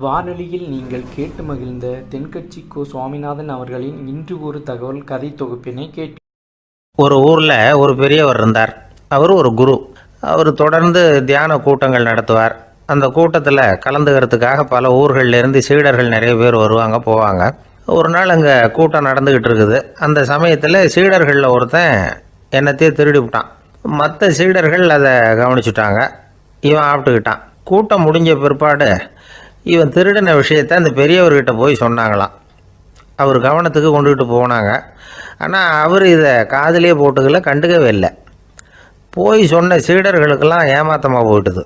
வானொலியில் நீங்கள் கேட்டு மகிழ்ந்த தென்கட்சி கோ. சுவாமிநாதன் அவர்களின் இன்று ஒரு தகவல் கதை தொகுப்பினை கேட்டு. ஒரு ஊரில் ஒரு பெரியவர் இருந்தார். அவர் ஒரு குரு. அவர் தொடர்ந்து தியான கூட்டங்கள் நடத்துவார். அந்த கூட்டத்தில் கலந்துக்கிறதுக்காக பல ஊர்களிலேருந்து சீடர்கள் நிறைய பேர் வருவாங்க போவாங்க. ஒரு நாள் அங்கே கூட்டம் நடந்துக்கிட்டு இருக்குது. அந்த சமயத்தில் சீடர்களில் ஒருத்தன் என்னத்தையே திருடி விட்டான். மற்ற சீடர்கள் அதை கவனிச்சுட்டாங்க. இவன் ஆப்பிட்டுக்கிட்டான். கூட்டம் முடிஞ்ச பிற்பாடு இவன் திருடின விஷயத்தை அந்த பெரியவர்கிட்ட போய் சொன்னாங்களாம். அவர் கவனத்துக்கு கொண்டுகிட்டு போனாங்க. ஆனால் அவர் இதை காதிலே போட்டுக்கல, கண்டுக்கவே இல்லை. போய் சொன்ன சீடர்களுக்கெல்லாம் ஏமாத்தமாக போயிட்டுது.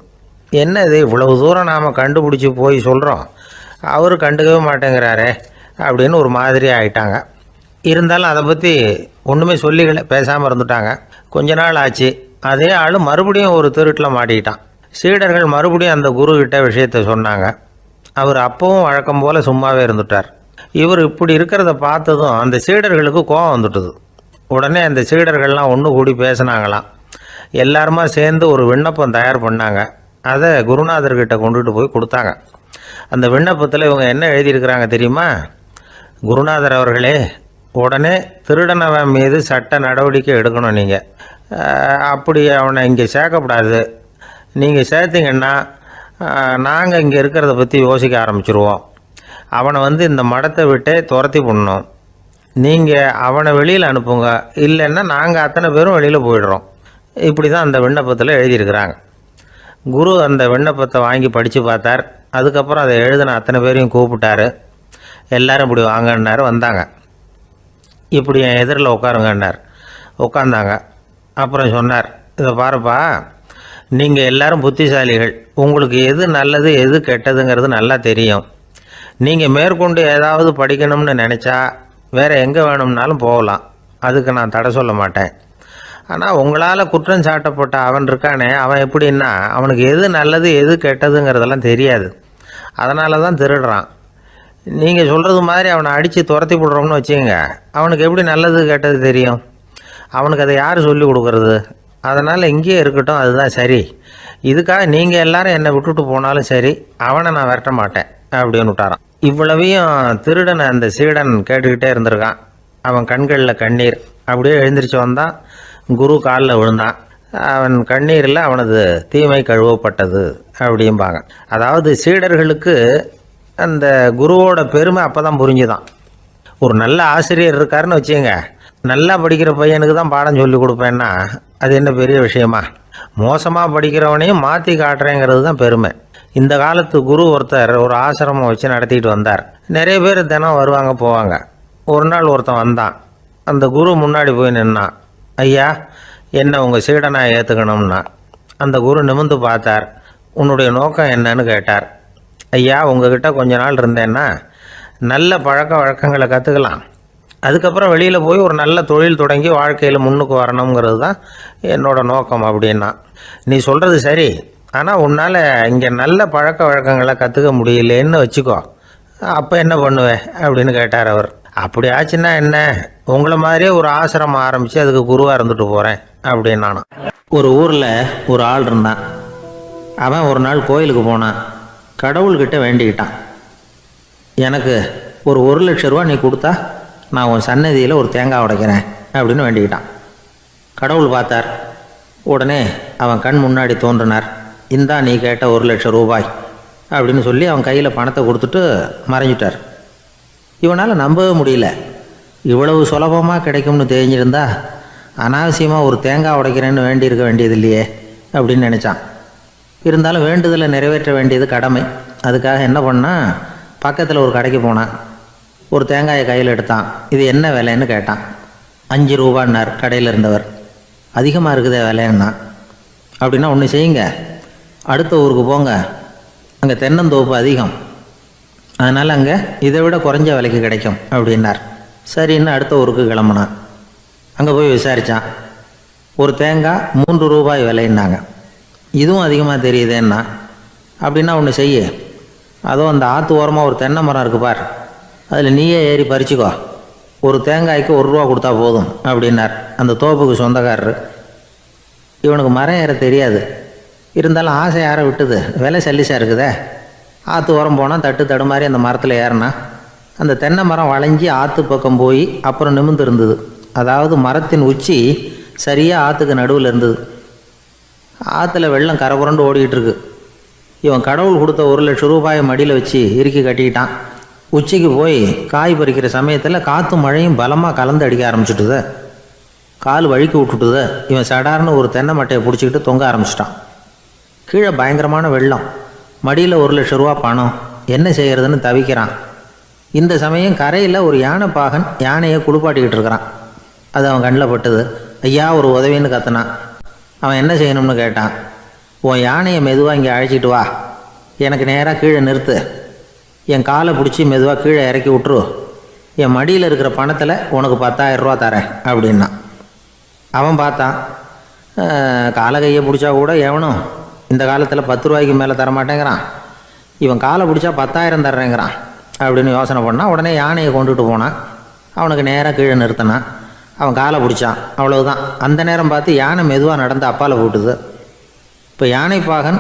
என்ன இது, இவ்வளவு தூரம் நாம் கண்டுபிடிச்சி போய் சொல்கிறோம், அவர் கண்டுக்கவே மாட்டேங்கிறாரே அப்படின்னு ஒரு மாதிரி ஆகிட்டாங்க. இருந்தாலும் அதை பற்றி ஒன்றுமே சொல்லிக்கல, பேசாமல் இருந்துட்டாங்க. கொஞ்ச நாள் ஆச்சு. அதே ஆள் மறுபடியும் ஒரு திருட்டில் மாட்டிக்கிட்டான். சீடர்கள் மறுபடியும் அந்த குருக்கிட்ட விஷயத்தை சொன்னாங்க. அவர் அப்பவும் வழக்கம் போல் சும்மாவே இருந்துட்டார். இவர் இப்படி இருக்கிறத பார்த்ததும் அந்த சீடர்களுக்கு கோபம் வந்துட்டுது. உடனே அந்த சீடர்கள்லாம் ஒன்று கூடி பேசினாங்களாம். எல்லாருமா சேர்ந்து ஒரு விண்ணப்பம் தயார் பண்ணாங்க. அதை குருநாதர்கிட்ட கொண்டுட்டு போய் கொடுத்தாங்க. அந்த விண்ணப்பத்தில் இவங்க என்ன எழுதியிருக்கிறாங்க தெரியுமா? குருநாதர் அவர்களே, உடனே திருடனவன் மீது சட்ட நடவடிக்கை எடுக்கணும். நீங்கள் அப்படி அவனை இங்கே சேர்க்கக்கூடாது. நீங்கள் சேர்த்திங்கன்னா நாங்கள் இங்கே இருக்கிறத பற்றி யோசிக்க ஆரம்பிச்சிருவோம். அவனை இந்த மடத்தை விட்டே துரத்தி பண்ணணும். நீங்கள் அவனை வெளியில் அனுப்புங்க, இல்லைன்னா நாங்கள் அத்தனை பேரும் வெளியில் போயிடுறோம். இப்படி தான் அந்த விண்ணப்பத்தில் எழுதியிருக்கிறாங்க. குரு அந்த விண்ணப்பத்தை வாங்கி படித்து பார்த்தார். அதுக்கப்புறம் அதை எழுதின அத்தனை பேரையும் கூப்பிட்டாரு. எல்லோரும் இப்படி வாங்கன்னார். வந்தாங்க. இப்படி என் எதிரில் உட்காருங்கன்னார். உட்காந்தாங்க. அப்புறம் சொன்னார், இதை பாருப்பா, நீங்கள் எல்லோரும் புத்திசாலிகள். உங்களுக்கு எது நல்லது எது கெட்டதுங்கிறது நல்லா தெரியும். நீங்கள் மேற்கொண்டு ஏதாவது படிக்கணும்னு நினச்சா வேறு எங்கே வேணும்னாலும் போகலாம். அதுக்கு நான் தடை சொல்ல மாட்டேன். ஆனால் உங்களால் குற்றம் சாட்டப்பட்ட அவன் இருக்கானே, அவன் எப்படின்னா அவனுக்கு எது நல்லது எது கெட்டதுங்கிறதெல்லாம் தெரியாது. அதனால தான் திருடுறான். நீங்கள் சொல்கிறது மாதிரி அவனை அடித்து துரத்தி விடுறோம்னு வச்சுங்க, அவனுக்கு எப்படி நல்லது கெட்டது தெரியும்? அவனுக்கு அதை யார் சொல்லி கொடுக்குறது? அதனால் இங்கேயே இருக்கட்டும், அதுதான் சரி. இதுக்காக நீங்கள் எல்லாரும் என்னை விட்டுட்டு போனாலும் சரி, அவனை நான் விரட்ட மாட்டேன் அப்படின்னு விட்டாரான். இவ்வளவையும் திருடனை அந்த சீடன் கேட்டுக்கிட்டே இருந்திருக்கான். அவன் கண்களில் கண்ணீர். அப்படியே எழுந்திரிச்சு வந்தான். குரு காலில் விழுந்தான். அவன் கண்ணீரில் அவனது தீமை கழுவப்பட்டது அப்படிம்பாங்க. அதாவது சீடர்களுக்கு அந்த குருவோட பெருமை அப்போ தான் புரிஞ்சுதான். ஒரு நல்ல ஆசிரியர் இருக்காருன்னு வச்சுங்க, நல்லா படிக்கிற பையனுக்கு தான் பாடம் சொல்லி கொடுப்பேன்னா அது என்ன பெரிய விஷயமா? மோசமாக படிக்கிறவனையும் மாற்றி காட்டுறேங்கிறது தான் பெருமை. இந்த காலத்து குரு ஒருத்தர் ஒரு ஆசிரமம் வச்சு நடத்திட்டு வந்தார். நிறைய பேர் தினம் வருவாங்க போவாங்க. ஒரு நாள் ஒருத்தன் வந்தான். அந்த குரு முன்னாடி போய் நின்னான். ஐயா, என்ன உங்கள் சீடனாக ஏற்றுக்கணும்னா. அந்த குரு நிமிர்ந்து பார்த்தார். உன்னுடைய நோக்கம் என்னன்னு கேட்டார். ஐயா, உங்ககிட்ட கொஞ்ச நாள் இருந்தேன்னா நல்ல பழக்க வழக்கங்களை கற்றுக்கலாம். அதுக்கப்புறம் வெளியில் போய் ஒரு நல்ல தொழில் தொடங்கி வாழ்க்கையில் முன்னுக்கு வரணுங்கிறது தான் என்னோடய நோக்கம் அப்படின்னா. நீ சொல்கிறது சரி, ஆனால் உன்னால் இங்கே நல்ல பழக்க வழக்கங்களை கற்றுக்க முடியலேன்னு வச்சுக்கோ, அப்போ என்ன பண்ணுவேன் அப்படின்னு கேட்டார் அவர். அப்படி ஆச்சுன்னா என்ன, உங்களை மாதிரியே ஒரு ஆசிரமம் ஆரம்பித்து அதுக்கு குருவாக இருந்துட்டு போகிறேன் அப்படின்னு நானும். ஒரு ஊரில் ஒரு ஆள் இருந்தான். அவன் ஒரு நாள் கோயிலுக்கு போனான். கடவுள்கிட்ட வேண்டிக்கிட்டான், எனக்கு ஒரு 1,00,000 ரூபா நீ கொடுத்தா நான் உன் சன்னதியில் ஒரு தேங்காய் உடைக்கிறேன் அப்படின்னு வேண்டிக்கிட்டான். கடவுள் பார்த்தார். உடனே அவன் கண் முன்னாடி தோன்றினார். இந்தா நீ கேட்ட 1,00,000 ரூபாய் அப்படின்னு சொல்லி அவன் கையில் பணத்தை கொடுத்துட்டு மறைஞ்சிட்டார். இவனால் நம்பவே முடியல. இவ்வளவு சுலபமாக கிடைக்கும்னு தெரிஞ்சிருந்தா அனாவசியமாக ஒரு தேங்காய் உடைக்கிறேன்னு வேண்டியிருக்க வேண்டியது இல்லையே அப்படின்னு நினச்சான். இருந்தாலும் வேண்டுதலை நிறைவேற்ற வேண்டியது கடமை. அதுக்காக என்ன பண்ணால், பக்கத்தில் ஒரு கடைக்கு போனான். ஒரு தேங்காயை கையில் எடுத்தான். இது என்ன விலைன்னு கேட்டான். 5 ரூபான்னார் கடையில் இருந்தவர். அதிகமாக இருக்குதே விலைன்னா. அப்படின்னா ஒன்று செய்யுங்க, அடுத்த ஊருக்கு போங்க, அங்கே தென்னந்தோப்பு அதிகம், அதனால் அங்கே இதை விட குறைஞ்ச விலைக்கு கிடைக்கும் அப்படின்னார். சரின்னு அடுத்த ஊருக்கு கிளம்புனான். அங்கே போய் விசாரித்தான். ஒரு தேங்காய் 3 ரூபாய் விலைன்னாங்க. இதுவும் அதிகமாக தெரியுதேன்னா. அப்படின்னா ஒன்று செய்ய, அதோ அந்த ஆற்று ஓரமாக ஒரு தென்னை மரம் இருக்குது பார், அதில் நீயே ஏறி பறிச்சுக்கோ, ஒரு தேங்காய்க்கு 1 ரூபா கொடுத்தா போதும் அப்படின்னார் அந்த தோப்புக்கு சொந்தக்காரர். இவனுக்கு மரம் ஏற தெரியாது. இருந்தாலும் ஆசை யாரை விட்டுது, விலை சல்லிசாக இருக்குதே. ஆற்று ஓரம் போனால் தட்டு தடுமாறி அந்த மரத்தில் ஏறினா அந்த தென்னை மரம் வளைஞ்சி ஆற்று பக்கம் போய் அப்புறம் நிமிர்ந்து இருந்தது. அதாவது மரத்தின் உச்சி சரியாக ஆற்றுக்கு நடுவில் இருந்தது. ஆற்றுல வெள்ளம் கரை புரண்டு ஓடிக்கிட்டு இருக்கு. இவன் கடவுள் கொடுத்த 1,00,000 ரூபாயை மடியில் வச்சு இறுக்கி கட்டிக்கிட்டான். உச்சிக்கு போய் காய் பறிக்கிற சமயத்தில் காற்றும் மழையும் பலமாக கலந்து அடிக்க ஆரம்பிச்சுட்டுது. கால் வழுக்கி விட்டுட்டுது. இவன் சடார்னு ஒரு தென்னை மட்டையை பிடிச்சிக்கிட்டு தொங்க ஆரம்பிச்சிட்டான். கீழே பயங்கரமான வெள்ளம். மடியில் 1,00,000 ரூபா பணம். என்ன செய்கிறதுன்னு தவிக்கிறான். இந்த சமயம் கரையில் ஒரு யானைப்பாகன் யானையை குளிப்பாட்டிக்கிட்டு இருக்கிறான். அது அவன் கண்ணில் பட்டுது. ஐயா ஒரு உதவின்னு கத்துனான். அவன் என்ன செய்யணும்னு கேட்டான். உன் யானையை மெதுவாக இங்கே அழைச்சிட்டு வா, எனக்கு நேராக கீழே நிறுத்து, என் காலை பிடிச்சி மெதுவாக கீழே இறக்கி விட்ரு, என் மடியில் இருக்கிற பணத்தில் உனக்கு 10,000 ரூபா தரேன் அப்படின்னா. அவன் பார்த்தான். காலை கையை பிடிச்சா கூட எவனும் இந்த காலத்தில் 10 ரூபாய்க்கு மேலே தரமாட்டேங்கிறான். இவன் காலை பிடிச்சா 10,000 தர்றேங்கிறான் அப்படின்னு யோசனை பண்ணான். உடனே யானையை கொண்டுட்டு போனான். அவனுக்கு நேராக கீழே நிறுத்தினான். அவன் காலை பிடிச்சான். அவ்வளவுதான். அந்த நேரம் பார்த்து யானை மெதுவாக நடந்து அப்பால் போட்டுது. இப்போ யானைப்பாகன்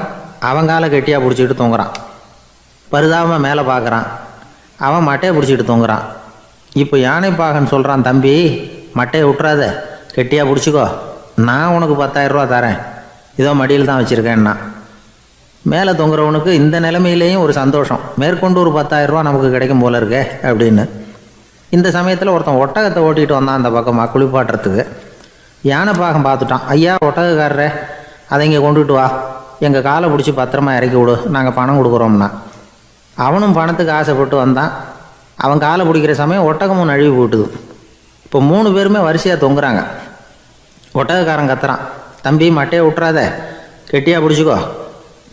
அவன் காலை கெட்டியாக பிடிச்சிக்கிட்டு தொங்குறான். பரிதாபமாக மேலே பார்க்குறான். அவன் மட்டையை பிடிச்சிக்கிட்டு தொங்குறான். இப்போ யானைப்பாகன் சொல்கிறான், தம்பி மட்டையை விட்டுறாத, கெட்டியாக பிடிச்சிக்கோ, நான் உனக்கு 10,000 ரூபா தரேன், இதோ மடியில் தான் வச்சுருக்கேன்னா. மேலே தொங்குறவனுக்கு இந்த நிலைமையிலேயும் ஒரு சந்தோஷம், மேற்கொண்டு ஒரு 10,000 ரூபா நமக்கு கிடைக்கும் போல இருக்கே அப்படின்னு. இந்த சமயத்தில் ஒருத்தன் ஒட்டகத்தை ஓட்டிகிட்டு வந்தான் அந்த பக்கமாக குளிப்பாட்டுறதுக்கு. யானைப்பாகன் பார்த்துட்டான். ஐயா ஒட்டகக்காரரே, அதை இங்கே கொண்டுட்டு வா, எங்கள் காலை பிடிச்சி பத்திரமா இறக்கி விடு, நாங்கள் பணம் கொடுக்குறோம்னா. அவனும் பணத்துக்கு ஆசைப்பட்டு வந்தான். அவன் காலை பிடிக்கிற சமயம் ஒட்டகமும் நழுவி போட்டுது. இப்போ 3 பேருமே வரிசையாக தொங்குறாங்க. ஒட்டகக்காரன் கத்துறான், தம்பி மட்டையை விட்டுறாத, கெட்டியாக பிடிச்சிக்கோ,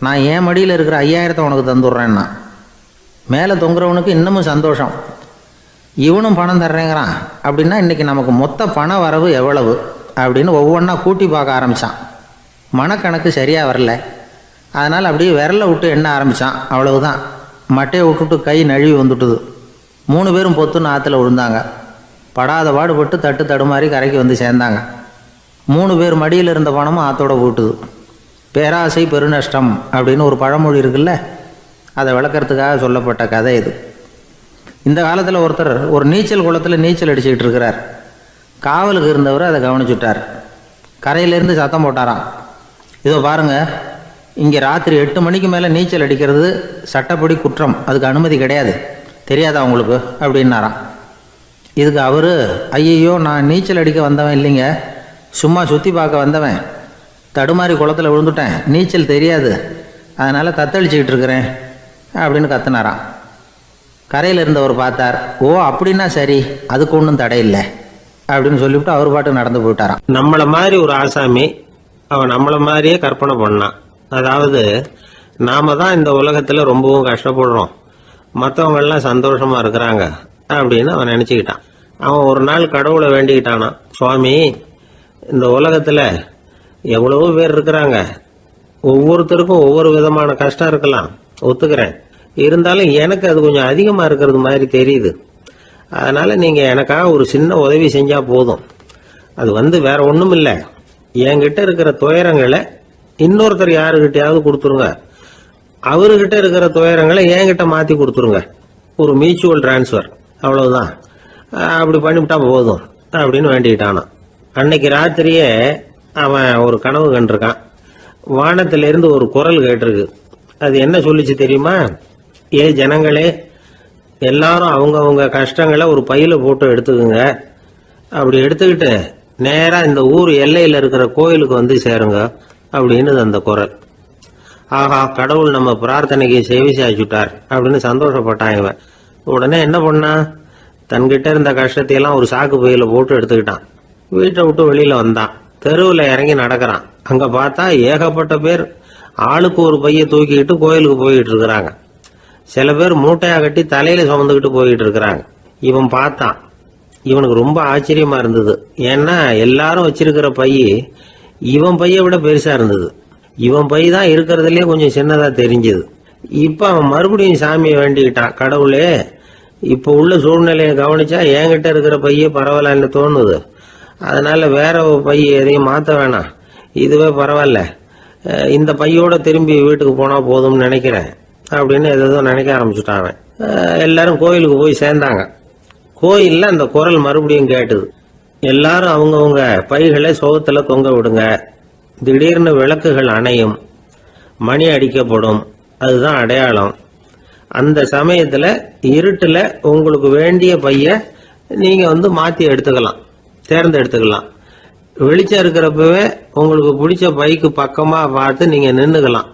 நான் என் மடியில் இருக்கிற 5,000 உனக்கு தந்துடுறேன்னா. மேலே தொங்குறவனுக்கு இன்னமும் சந்தோஷம், இவனும் பணம் தர்றேங்கிறான் அப்படின்னா இன்றைக்கி நமக்கு மொத்த பண வரவு எவ்வளவு அப்படின்னு ஒவ்வொன்றா கூட்டி பார்க்க ஆரம்பித்தான். மனக்கணக்கு சரியாக வரல. அதனால் அப்படியே விரலை விட்டு எண்ண ஆரம்பித்தான். அவ்வளவுதான். மட்டையை விட்டுட்டு கை நழுவி வந்துட்டுது. 3 பேரும் பொத்துன்னு ஆற்றுல விழுந்தாங்க. படாத பாடுபட்டு தட்டு தடுமாறி கரைக்கு வந்து சேர்ந்தாங்க. 3 பேர் மடியில் இருந்த பணமும் ஆற்றோட போட்டுது. பேராசை பெருநஷ்டம் அப்படின்னு ஒரு பழமொழி இருக்குல்ல, அதை விளக்கறதுக்காக சொல்லப்பட்ட கதை இது. இந்த காலத்தில் ஒருத்தர் ஒரு நீச்சல் குளத்தில் நீச்சல் அடிச்சுக்கிட்டு இருக்கிறார். காவலுக்கு இருந்தவர் அதை கவனிச்சுட்டார். கரையிலேருந்து சத்தம் போட்டாராம், இதோ பாருங்கள், இங்கே ராத்திரி 8 மணிக்கு மேலே நீச்சல் அடிக்கிறது சட்டப்படி குற்றம், அதுக்கு அனுமதி கிடையாது, தெரியாதா உங்களுக்கு அப்படின்னாராம். இதுக்கு அவர், ஐயையோ நான் நீச்சல் அடிக்க வந்தவன் இல்லைங்க, சும்மா சுற்றி பார்க்க வந்தவன், தடுமாறி குளத்தில் விழுந்துட்டேன், நீச்சல் தெரியாது, அதனால் தத்தளிச்சுக்கிட்டு இருக்கிறேன் அப்படின்னு கத்துனாராம். கரையில் இருந்தவர் பார்த்தார். ஓ அப்படின்னா சரி, அதுக்கு ஒன்றும் தடை இல்லை அப்படின்னு சொல்லிவிட்டு அவர் பாட்டு நடந்து போயிட்டாராம். நம்மளை மாதிரி ஒரு ஆசாமி அவன் நம்மளை மாதிரியே கற்பனை பண்ணான். அதாவது நாம தான் இந்த உலகத்தில் ரொம்பவும் கஷ்டப்படுறோம், மற்றவங்கெல்லாம் சந்தோஷமா இருக்கிறாங்க அப்படின்னு அவன் நினச்சிக்கிட்டான். அவன் ஒரு நாள் கடவுளை வேண்டிக்கிட்டானா, சுவாமி இந்த உலகத்தில் எவ்வளவோ பேர் இருக்கிறாங்க, ஒவ்வொருத்தருக்கும் ஒவ்வொரு விதமான கஷ்டம் இருக்கலாம், ஒத்துக்கிறேன், இருந்தாலும் எனக்கு அது கொஞ்சம் அதிகமாக இருக்கிறது மாதிரி தெரியுது, அதனால் நீங்கள் எனக்காக ஒரு சின்ன உதவி செஞ்சால் போதும். அது வேற ஒன்றும் இல்லை, என்கிட்ட இருக்கிற துயரங்களை இன்னொருத்தர் யாருக்கிட்டையாவது கொடுத்துருங்க, அவர்கிட்ட இருக்கிற துயரங்களை என்கிட்ட மாற்றி கொடுத்துருங்க, ஒரு மியூச்சுவல் டிரான்ஸ்ஃபர், அவ்வளவுதான், அப்படி பண்ணிவிட்டா போதும் அப்படின்னு வேண்டிக்கிட்டானான். அன்னைக்கு ராத்திரியே அவன் ஒரு கனவு கண்டிருக்கான். வானத்திலிருந்து ஒரு குரல் கேட்டிருக்கு. அது என்ன சொல்லிச்சு தெரியுமா? ஏ ஜனங்களே, எல்லாரும் அவங்கவுங்க கஷ்டங்களை ஒரு பையில போட்டு எடுத்துக்குங்க, அப்படி எடுத்துக்கிட்டு நேராக இந்த ஊர் எல்லையில் இருக்கிற கோயிலுக்கு வந்து சேருங்க அப்படின்னு அந்த குரல். ஆஹா, கடவுள் நம்ம பிரார்த்தனைக்கு செவி சாய்ச்சுட்டார் அப்படின்னு சந்தோஷப்பட்டான் இவன். உடனே என்ன பண்ணான், தன்கிட்ட இருந்த கஷ்டத்தையெல்லாம் ஒரு சாக்கு பையில போட்டு எடுத்துக்கிட்டான். வீட்டை விட்டு வெளியில வந்தான். தெருவில் இறங்கி நடக்கிறான். அங்க பார்த்தா ஏகப்பட்ட பேர் ஆளுக்கு ஒரு பைய தூக்கிக்கிட்டு கோயிலுக்கு போயிட்டு இருக்கிறாங்க. சில பேர் மூட்டையா கட்டி தலையில சுமந்துக்கிட்டு போயிட்டு இருக்கிறாங்க. இவன் பார்த்தான். இவனுக்கு ரொம்ப ஆச்சரியமா இருந்தது. ஏன்னா எல்லாரும் வச்சிருக்கிற பை இவன் பைய விட பெருசா இருந்தது. இவன் பை தான் இருக்கிறதுலே கொஞ்சம் சின்னதா தெரிஞ்சது. இப்ப அவன் மறுபடியும் சாமியை வேண்டிக்கிட்டான், கடவுளே இப்ப உள்ள சூழ்நிலையை கவனிச்சா என்கிட்ட இருக்கிற பைய பரவாயில்லன்னு தோணுது, அதனால வேற பை எதையும் மாற்ற வேணாம், இதுவே பரவாயில்ல, இந்த பையோட திரும்பி வீட்டுக்கு போனா போதும்னு நினைக்கிறேன் அப்படின்னு ஏதோ நினைக்க ஆரம்பிச்சுட்டான் அவன். எல்லாரும் கோயிலுக்கு போய் சேர்ந்தாங்க. கோயிலில் அந்த குரல் மறுபடியும் கேட்டுது. எல்லாரும் அவங்கவுங்க பைகளை சோகத்தில் தொங்க விடுங்க, திடீர்னு விளக்குகள் அணையும், மணி அடிக்கப்படும், அதுதான் அடையாளம். அந்த சமயத்தில் இருட்டில் உங்களுக்கு வேண்டிய பைய நீங்கள் மாற்றி எடுத்துக்கலாம், தேர்ந்தெடுத்துக்கலாம். வெளிச்சம் இருக்கிறப்பவே உங்களுக்கு பிடிச்ச பைக்கு பக்கமாக பார்த்து நீங்கள் நின்றுக்கலாம்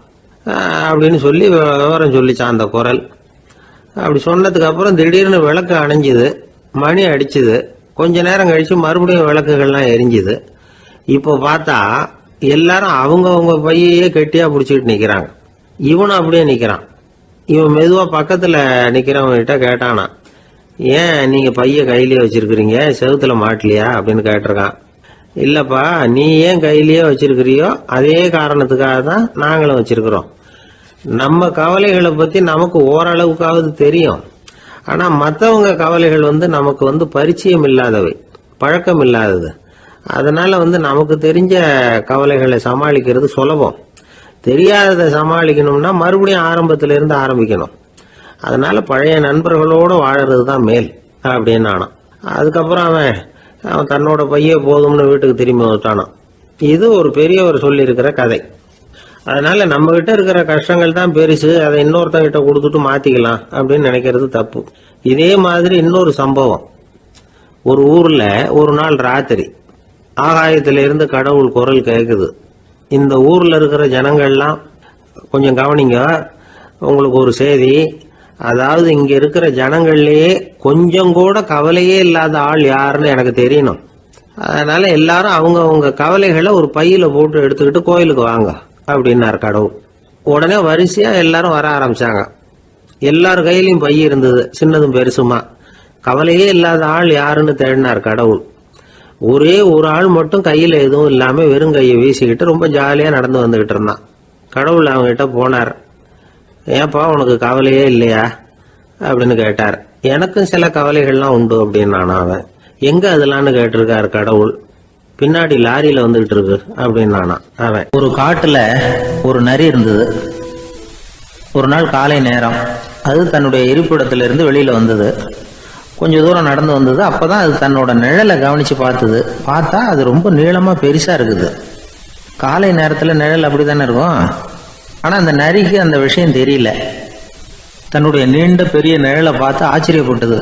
அப்படின்னு சொல்லி விவரம் சொல்லிச்சான் அந்த குரல். அப்படி சொன்னதுக்கு அப்புறம் திடீர்னு விளக்கு அணைஞ்சுது, மணி அடிச்சுது. கொஞ்ச நேரம் கழிச்சு மறுபடியும் விளக்குகள்லாம் எரிஞ்சுது. இப்போ பார்த்தா எல்லாரும் அவங்கவுங்க பையையே கெட்டியாக பிடிச்சிக்கிட்டு நிற்கிறாங்க. இவனும் அப்படியே நிற்கிறான். இவன் மெதுவாக பக்கத்தில் நிற்கிறவன்கிட்ட கேட்டானா, ஏன் நீங்கள் பைய கையிலேயே வச்சிருக்கிறீங்க, செவுத்துல மாட்டலையா அப்படின்னு கேட்டிருக்கான். இல்லப்பா, நீ ஏன் கையிலேயே வச்சிருக்கிறியோ அதே காரணத்துக்காக தான் நாங்களும் வச்சிருக்கிறோம். நம்ம கவலைகளை பற்றி நமக்கு ஓரளவுக்காவது தெரியும். ஆனால் மற்றவங்க கவலைகள் நமக்கு பரிச்சயம் இல்லாதவை, பழக்கம் இல்லாதது. அதனால நமக்கு தெரிஞ்ச கவலைகளை சமாளிக்கிறது சுலபம். தெரியாததை சமாளிக்கணும்னா மறுபடியும் ஆரம்பத்திலிருந்து ஆரம்பிக்கணும். அதனால பழைய நண்பர்களோடு வாழறது தான் மேல் அப்படின்னு ஆனான். அதுக்கப்புறம் அவன் தன்னோட பைய போதும்னு வீட்டுக்கு திரும்பி வந்துட்டானான். இது ஒரு பெரியவர் சொல்லியிருக்கிற கதை. அதனால நம்ம கிட்ட இருக்கிற கஷ்டங்கள் தான் பெருசு, அதை இன்னொருத்தங்கிட்ட கொடுத்துட்டு மாத்திக்கலாம் அப்படின்னு நினைக்கிறது தப்பு. இதே மாதிரி இன்னொரு சம்பவம். ஒரு ஊர்ல ஒரு நாள் ராத்திரி ஆகாயத்திலிருந்து கடவுள் குரல் கேட்குது. இந்த ஊர்ல இருக்கிற ஜனங்கள்லாம் கொஞ்சம் கவனிங்க, உங்களுக்கு ஒரு செய்தி. அதாவது இங்க இருக்கிற ஜனங்கள்லயே கொஞ்சம் கூட கவலையே இல்லாத ஆள் யாருன்னு எனக்கு தெரியணும். அதனால எல்லாரும் அவங்க கவலைகளை ஒரு பையில போட்டு எடுத்துக்கிட்டு கோயிலுக்கு வாங்க அப்படின்னாரு கடவுள். உடனே வரிசையா எல்லாரும் வர ஆரம்பிச்சாங்க. எல்லார் கையிலையும் பை இருந்தது, சின்னதும் பெருசுமா. கவலையே இல்லாத ஆள் யாருன்னு தேடினார் கடவுள். ஒரே ஒரு ஆள் மட்டும் கையில எதுவும் இல்லாம வெறும் கையை வீசிக்கிட்டு ரொம்ப ஜாலியா நடந்து வந்துகிட்டு இருந்தான். கடவுள் அவங்ககிட்ட போனார். ஏப்பா, உனக்கு கவலையே இல்லையா அப்படின்னு கேட்டார். எனக்கும் சில கவலைகள்லாம் உண்டு அப்படின்னு அவன். எங்க அதெல்லாம்னு கேட்டிருக்காரு கடவுள். பின்னாடி லாரியில வந்துகிட்டு இருக்கு அப்படின்னு அவன். ஒரு காட்டுல ஒரு நரி இருந்தது. ஒரு நாள் காலை நேரம் அது தன்னுடைய இருப்பிடத்திலிருந்து வெளியில வந்தது. கொஞ்சம் தூரம் நடந்து வந்தது. அப்பதான் அது தன்னோட நிழலை கவனிச்சு பார்த்தது. பார்த்தா அது ரொம்ப நீளமா பெருசா இருக்குது. காலை நேரத்துல நிழல் அப்படித்தானே இருக்கும். ஆனா அந்த நரிக்கு அந்த விஷயம் தெரியல. தன்னுடைய நீண்ட பெரிய நிழலை பார்த்து ஆச்சரியப்பட்டது.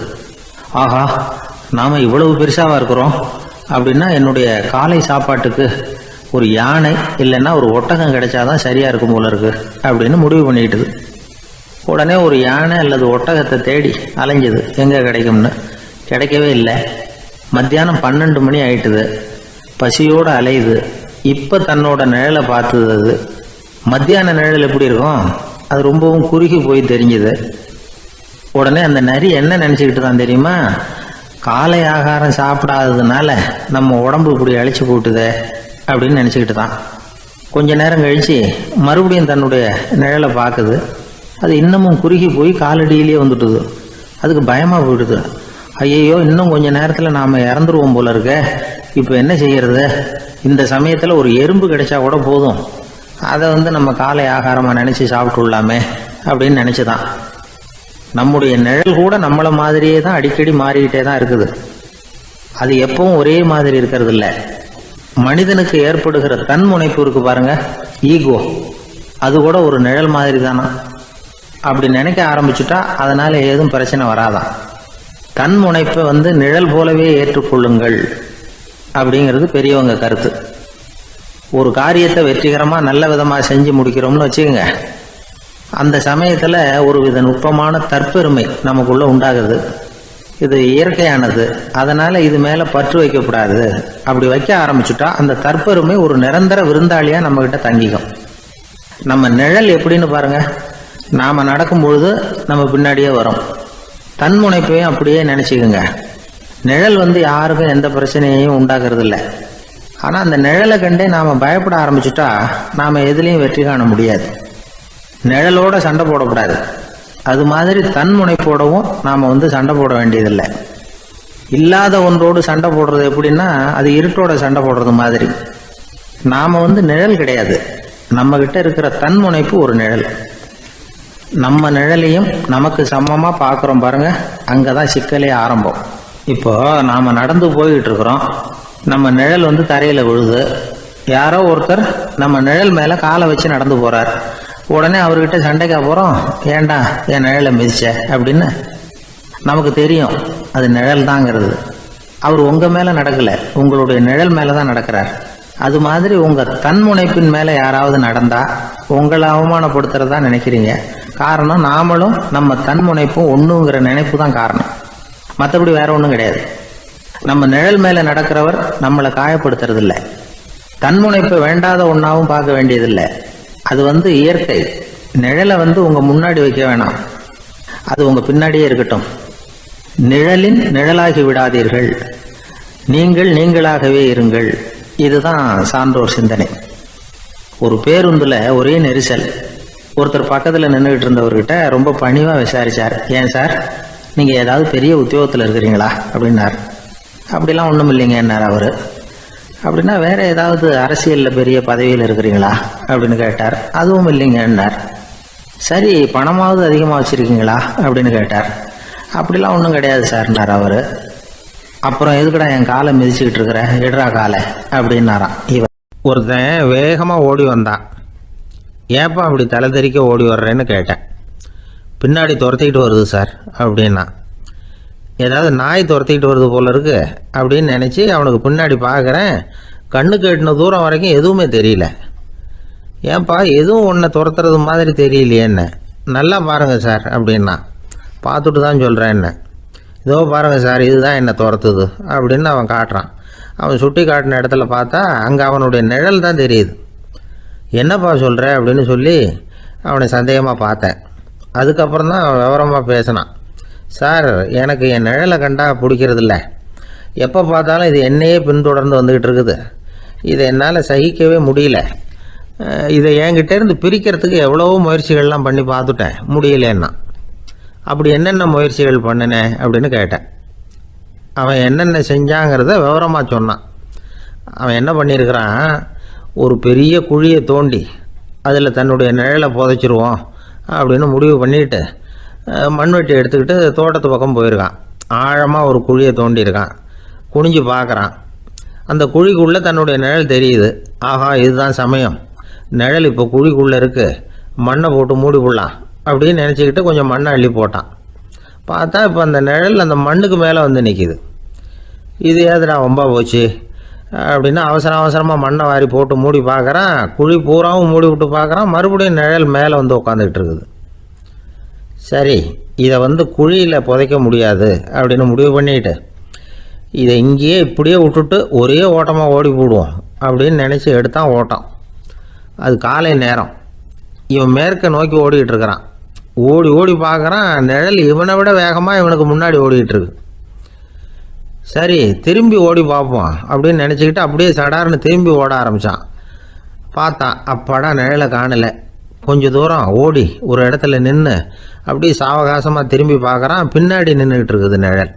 ஆஹா, நாம இவ்வளவு பெருசாவா இருக்கிறோம் அப்படின்னா என்னுடைய காலை சாப்பாட்டுக்கு ஒரு யானை இல்லைன்னா ஒரு ஒட்டகம் கிடைச்சாதான் சரியா இருக்கும் போல இருக்கு அப்படின்னு முடிவு பண்ணிக்கிட்டது. உடனே ஒரு யானை அல்லது ஒட்டகத்தை தேடி அலைஞ்சது, எங்க கிடைக்கும்னு. கிடைக்கவே இல்லை. மத்தியானம் 12 மணி ஆயிட்டுது. பசியோடு அலையுது. இப்ப தன்னோட நிழலை பார்த்தது. அது மத்தியான நிழல் எப்படி இருக்கும், அது ரொம்பவும் குறுகி போய் தெரிஞ்சுது. உடனே அந்த நரி என்ன நினைச்சுக்கிட்டு தான் தெரியுமா, காலை ஆகாரம் சாப்பிடாததுனால நம்ம உடம்பு இப்படி அழிச்சு போட்டுதே அப்படின்னு நினைச்சுக்கிட்டு தான். கொஞ்ச நேரம் கழிச்சு மறுபடியும் தன்னுடைய நிழலை பார்க்குது. அது இன்னமும் குறுகி போய் காலடியிலேயே வந்துட்டுது. அதுக்கு பயமா போயிடுது. ஐயோ, இன்னும் கொஞ்ச நேரத்துல நாம இறந்துருவோம் போல இருக்க. இப்ப என்ன செய்யறது? இந்த சமயத்துல ஒரு எறும்பு கிடைச்சா கூட போதும், அதை நம்ம காலை ஆகாரமா நினைச்சு சாப்பிட்டுள்ளாமே அப்படின்னு நினைச்சுதான். நம்முடைய நிழல் கூட நம்மள மாதிரியே தான் அடிக்கடி மாறிக்கிட்டே தான் இருக்குது. அது எப்பவும் ஒரே மாதிரி இருக்கிறது இல்லை. மனிதனுக்கு ஏற்படுகிற தன்முனைப்பு இருக்கு பாருங்க, ஈகோ, அது கூட ஒரு நிழல் மாதிரி தானா. அப்படி நினைக்க ஆரம்பிச்சுட்டா அதனால ஏதும் பிரச்சனை வராதான். தன்முனைப்பை நிழல் போலவே ஏற்றுக்கொள்ளுங்கள் அப்படிங்கிறது பெரியவங்க கருத்து. ஒரு காரியத்தை வெற்றிகரமா நல்ல விதமா செஞ்சு முடிக்கிறோம்னு வச்சுக்கோங்க. அந்த சமயத்துல ஒரு வித நுட்பமான தற்பெருமை நமக்குள்ள உண்டாகுது. இது இயற்கையானது, அதனால இது மேல பற்று வைக்கக்கூடாது. அப்படி வைக்க ஆரம்பிச்சுட்டா அந்த தற்பெருமை ஒரு நிரந்தர விருந்தாளியா நம்ம கிட்ட தங்கிக்கும். நம்ம நிழல் எப்படின்னு பாருங்க, நாம நடக்கும் பொழுது நம்ம பின்னாடியே வரும். தன்முனைப்பையும் அப்படியே நினைச்சுக்குங்க. நிழல் யாருக்கும் எந்த பிரச்சனையையும் உண்டாக்குறது இல்லை. ஆனா அந்த நிழலை கண்டே நாம பயப்பட ஆரம்பிச்சுட்டா நாம எதுலையும் வெற்றி காண முடியாது. நிழலோட சண்டை போடக்கூடாது. அது மாதிரி தன்முனைப்போடவும் நாம சண்டை போட வேண்டியதில்லை. இல்லாத ஒன்றோடு சண்டை போடுறது எப்படின்னா, அது இருட்டோட சண்டை போடுறது மாதிரி. நாம நிழல் கிடையாது, நம்ம கிட்ட இருக்கிற தன்முனைப்பு ஒரு நிழல். நம்ம நிழலையும் நமக்கு சமமாக பார்க்குறோம் பாருங்க, அங்கே தான் சிக்கலே ஆரம்பம். இப்போ நாம் நடந்து போய்கிட்டு இருக்கிறோம், நம்ம நிழல் வந்து தரையில் விழுது. யாரோ ஒருத்தர் நம்ம நிழல் மேலே காலை வச்சு நடந்து போகிறார். உடனே அவர்கிட்ட சண்டைக்கா போகிறோம், ஏண்டா என் நிழலை மிதிச்ச அப்படின்னு. நமக்கு தெரியும் அது நிழல் தாங்கிறது. அவர் உங்கள் மேலே நடக்கலை, உங்களுடைய நிழல் மேலே தான் நடக்கிறார். அது மாதிரி உங்கள் தன்முனைப்பின் மேலே யாராவது நடந்தால் உங்களை அவமானப்படுத்துறதா நினைக்கிறீங்க. காரணம் நாமளும் நம்ம தன்முனைப்பும் ஒன்றுங்கிற நினைப்பு தான் காரணம், மற்றபடி வேற ஒன்றும் கிடையாது. நம்ம நிழல் மேலே நடக்கிறவர் நம்மளை காயப்படுத்துறதில்லை. தன்முனைப்பை வேண்டாத ஒன்றாவும் பார்க்க வேண்டியதில்லை. அது வந்து இயற்கை. நிழலை வந்து உங்கள் முன்னாடி வைக்க வேணாம், அது உங்கள் பின்னாடியே இருக்கட்டும். நிழலின் நிழலாகி விடாதீர்கள், நீங்கள் நீங்களாகவே இருங்கள். இதுதான் சான்றோர் சிந்தனை. ஒரு பேருந்துல ஒரே நெரிசல். ஒருத்தர் பக்கத்தில் நின்றுகிட்டு இருந்தவர்கிட்ட ரொம்ப பணிவாக விசாரிச்சார், ஏன் சார் நீங்கள் ஏதாவது பெரிய உத்தியோகத்தில் இருக்கிறீங்களா அப்படின்னார். அப்படிலாம் ஒன்றும் இல்லைங்க என்னார் அவர். அப்படின்னா வேற ஏதாவது அரசியலில் பெரிய பதவியில் இருக்கிறீங்களா அப்படின்னு கேட்டார். அதுவும் இல்லைங்கன்னார். சரி பணமாவது அதிகமாக வச்சுருக்கீங்களா அப்படின்னு கேட்டார். அப்படிலாம் ஒன்றும் கிடையாது சார்னார் அவர். அப்புறம் எதுக்குடா என் காலை மிதிச்சுக்கிட்டு இருக்கிற, எடுறா காலை அப்படின்னாராம் இவன். ஒருத்தன் வேகமாக ஓடி வந்தான். ஏப்பா அப்படி தலை தெறிக்க ஓடி வர்றேன்னு கேட்டேன். பின்னாடி துரத்திக்கிட்டு வருது சார் அப்படின்னா. ஏதாவது நாய் துரத்திக்கிட்டு வருது போல இருக்கு அப்படின்னு நினச்சி அவனுக்கு பின்னாடி பார்க்குறேன். கண்ணுக்கு எட்டின தூரம் வரைக்கும் எதுவுமே தெரியல. ஏன்பா எதுவும் ஒன்றை துரத்துறது மாதிரி தெரியலையேன்னு. நல்லா பாருங்கள் சார் அப்படின்னா. பார்த்துட்டு தான் சொல்கிறேன் என்ன. இதோ பாருங்கள் சார், இதுதான் என்னை துரத்துது அப்படின்னு அவன் காட்டுறான். அவன் சுட்டி காட்டின இடத்துல பார்த்தா அங்கே அவனுடைய நிழல் தான் தெரியுது. என்னப்பா சொல்கிற அப்படின்னு சொல்லி அவனை சந்தேகமாக பார்த்தேன். அதுக்கப்புறம் தான் அவன் விவரமாக பேசினான். சார் எனக்கு என் நிழலை கண்டா பிடிக்கிறதில்ல, எப்போ பார்த்தாலும் இது என்னையே பின்தொடர்ந்து வந்துக்கிட்டு இருக்குது. இதை என்னால் சகிக்கவே முடியல. இதை என்கிட்டேருந்து பிரிக்கிறதுக்கு எவ்வளவோ முயற்சிகள்லாம் பண்ணி பார்த்துட்டேன், முடியலன்னா. அப்படி என்னென்ன முயற்சிகள் பண்ணினேன் அப்படின்னு கேட்டேன். அவன் என்னென்ன செஞ்சாங்கிறத விவரமாக சொன்னான். அவன் என்ன பண்ணியிருக்கிறான், ஒரு பெரிய குழியை தோண்டி அதில் தன்னுடைய நிழலை புதைச்சிருவோம் அப்படின்னு முடிவு பண்ணிவிட்டு மண்வெட்டி எடுத்துக்கிட்டு தோட்டத்து பக்கம் போயிருக்கான். ஆழமாக ஒரு குழியை தோண்டியிருக்கான். குனிஞ்சு பார்க்குறான். அந்த குழிக்குள்ளே தன்னுடைய நிழல் தெரியுது. ஆஹா இதுதான் சமயம், நிழல் இப்போ குழிக்குள்ளே இருக்குது, மண்ணை போட்டு மூடி விடலாம் அப்படின்னு நினச்சிக்கிட்டு கொஞ்சம் மண்ணை அள்ளி போட்டான். பார்த்தா இப்போ அந்த நிழல் அந்த மண்ணுக்கு மேலே வந்து நிற்கிது. இது ஏதுடா ரொம்ப போச்சு அப்படின்னா அவசரமாக மண்ணை வாரி போட்டு மூடி பார்க்குறான். குழி பூராவும் மூடி விட்டு பார்க்குறான். மறுபடியும் நிழல் மேலே வந்து உட்காந்துக்கிட்டு இருக்குது. சரி இதை வந்து குழியில் புதைக்க முடியாது அப்படின்னு முடிவு பண்ணிட்டு இதை இங்கேயே இப்படியே விட்டுட்டு ஒரே ஓட்டமாக ஓடி போடுவோம் அப்படின்னு நினச்சி எடுத்தான் ஓட்டம். அது காலை நேரம். இவன் மேற்க நோக்கி ஓடிக்கிட்டு இருக்கிறான். ஓடி ஓடி பார்க்குறான், நிழல் இவனை விட வேகமாக இவனுக்கு முன்னாடி ஓடிக்கிட்டு இருக்கு. சரி திரும்பி ஓடி பார்ப்போம் அப்படின்னு நினச்சிக்கிட்டு அப்படியே சடார்னு திரும்பி ஓட ஆரம்பித்தான். பார்த்தான், அப்பாடா நிழலை காணலை. கொஞ்சம் தூரம் ஓடி ஒரு இடத்துல நின்று அப்படியே சாவகாசமாக திரும்பி பார்க்குறான். பின்னாடி நின்றுக்கிட்டு இருக்குது நிழல்.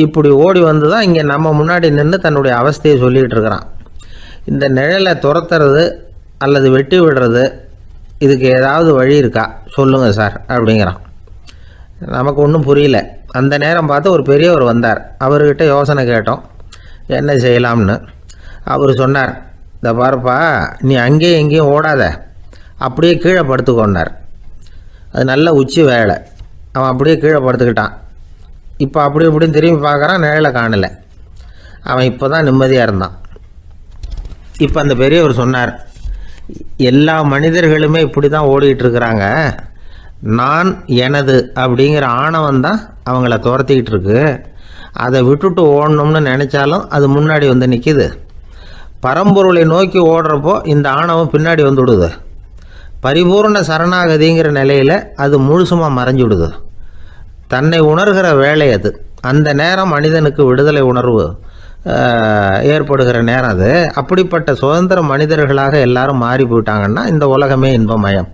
இப்படி ஓடி வந்து தான் இங்கே நம்ம முன்னாடி நின்று தன்னுடைய அவஸ்தையை சொல்லிகிட்டு இருக்கிறான். இந்த நிழலை துரத்துறது அல்லது வெட்டி விடுறது, இதுக்கு ஏதாவது வழி இருக்கா சொல்லுங்கள் சார் அப்படிங்கிறான். நமக்கு ஒன்றும் புரியல. அந்த நேரம் பார்த்து ஒரு பெரியவர் வந்தார். அவர்கிட்ட யோசனை கேட்டோம் என்ன செய்யலாம்னு. அவர் சொன்னார், இந்த பாருப்பா நீ அங்கேயும் எங்கேயும் ஓடாத, அப்படியே கீழே படுத்துக்கொண்டார். அது நல்ல உச்சி வேலை. அவன் அப்படியே கீழே படுத்துக்கிட்டான். இப்போ அப்படி இப்படின்னு திரும்பி பார்க்குறான், நிழலை காணலை. அவன் இப்போ தான் நிம்மதியாக இருந்தான். இப்போ அந்த பெரியவர் சொன்னார், எல்லா மனிதர்களுமே இப்படி தான் ஓடிக்கிட்டு இருக்கிறாங்க. நான் எனது அப்படிங்கிற ஆணவம் தான் அவங்கள துரத்திக்கிட்டு இருக்கு. அதை விட்டுட்டு ஓடணும்னு நினச்சாலும் அது முன்னாடி வந்து நிற்கிது. பரம்பொருளை நோக்கி ஓடுறப்போ இந்த ஆணவம் பின்னாடி வந்து விடுது. பரிபூர்ண சரணாகதிங்கிற நிலையில் அது முழுசுமாக மறைஞ்சு விடுது. தன்னை உணர்கிற வேலை அது. அந்த நேரம் மனிதனுக்கு விடுதலை உணர்வு ஏற்படுகிற நேரம் அது. அப்படிப்பட்ட சுதந்திர மனிதர்களாக எல்லாரும் மாறி போயிட்டாங்கன்னா இந்த உலகமே இன்பமயம்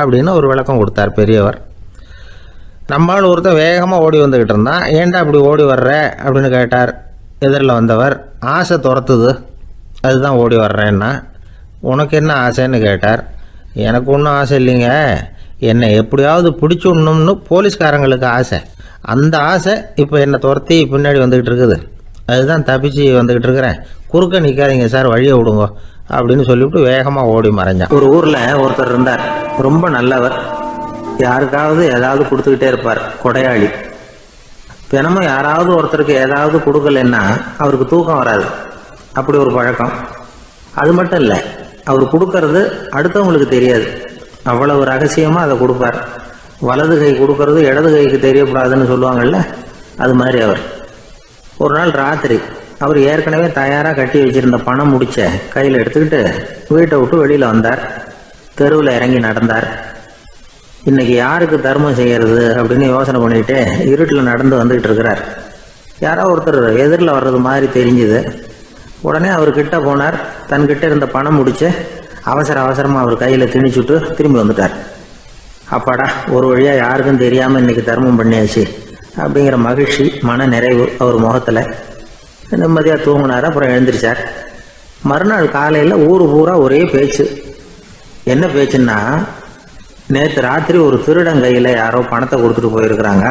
அப்படின்னு ஒரு விளக்கம் கொடுத்தார் பெரியவர். நம்மால் ஒருத்தர் வேகமாக ஓடி வந்துக்கிட்டு இருந்தான். ஏன்டா அப்படி ஓடி வர்ற அப்படின்னு கேட்டார் எதிரில் வந்தவர். ஆசை துரத்துது, அதுதான் ஓடி வர்றேன்னா. உனக்கு என்ன ஆசைன்னு கேட்டார். எனக்கு ஒன்றும் ஆசை இல்லைங்க, என்னை எப்படியாவது பிடிச்சுடணும்னு போலீஸ்காரங்களுக்கு ஆசை. அந்த ஆசை இப்போ என்னை துரத்தி பின்னாடி வந்துக்கிட்டு இருக்குது. அதுதான் தப்பிச்சு வந்துக்கிட்டு இருக்கிறேன். குறுக்க நிற்காதீங்க சார், வழியை விடுங்க அப்படின்னு சொல்லிவிட்டு வேகமாக ஓடி மறைஞ்சான். ஒரு ஊரில் ஒருத்தர் இருந்தார். ரொம்ப நல்லவர். யாருக்காவது ஏதாவது கொடுத்துக்கிட்டே இருப்பார். கொடையாளி. தினமும் யாராவது ஒருத்தருக்கு ஏதாவது கொடுக்கலன்னா அவருக்கு தூக்கம் வராது. அப்படி ஒரு பழக்கம். அது மட்டும் இல்லை, அவர் கொடுக்கறது அடுத்தவங்களுக்கு தெரியாது. அவ்வளவு ரகசியமாக அதை கொடுப்பார். வலது கை கொடுக்கறது இடது கைக்கு தெரியக்கூடாதுன்னு சொல்லுவாங்கல்ல, அது மாதிரி அவர். ஒரு நாள் ராத்திரி அவர் ஏற்கனவே தயாராக கட்டி வச்சிருந்த பணம் முடிச்ச கையில் எடுத்துக்கிட்டு வீட்டை விட்டு வெளியில் வந்தார். தெருவில் இறங்கி நடந்தார். இன்னைக்கு யாருக்கு தர்மம் செய்யறது அப்படின்னு யோசனை பண்ணிட்டு இருட்டில் நடந்து வந்துகிட்டு இருக்கிறார். யாரோ ஒருத்தர் எதிரில் வர்றது மாதிரி தெரிஞ்சுது. உடனே அவர் கிட்ட போனார். தன்கிட்ட இருந்த பணம் முடிச்சு அவசரமாக அவர் கையில் திணிச்சுட்டு திரும்பி வந்துட்டார். அப்பாடா, ஒரு வழியாக யாருக்கும் தெரியாமல் இன்னைக்கு தர்மம் பண்ணியாச்சு அப்படிங்கிற மகிழ்ச்சி, மன நிறைவு அவர் முகத்தில். நிம்மதியாக தூங்கினார். அப்புறம் எழுந்திரிச்சார். மறுநாள் காலையில் ஊர் பூரா ஒரே பேச்சு. என்ன பேச்சுன்னா, நேற்று ராத்திரி ஒரு திருடன் கையில் யாரோ பணத்தை கொடுத்துட்டு போயிருக்கிறாங்க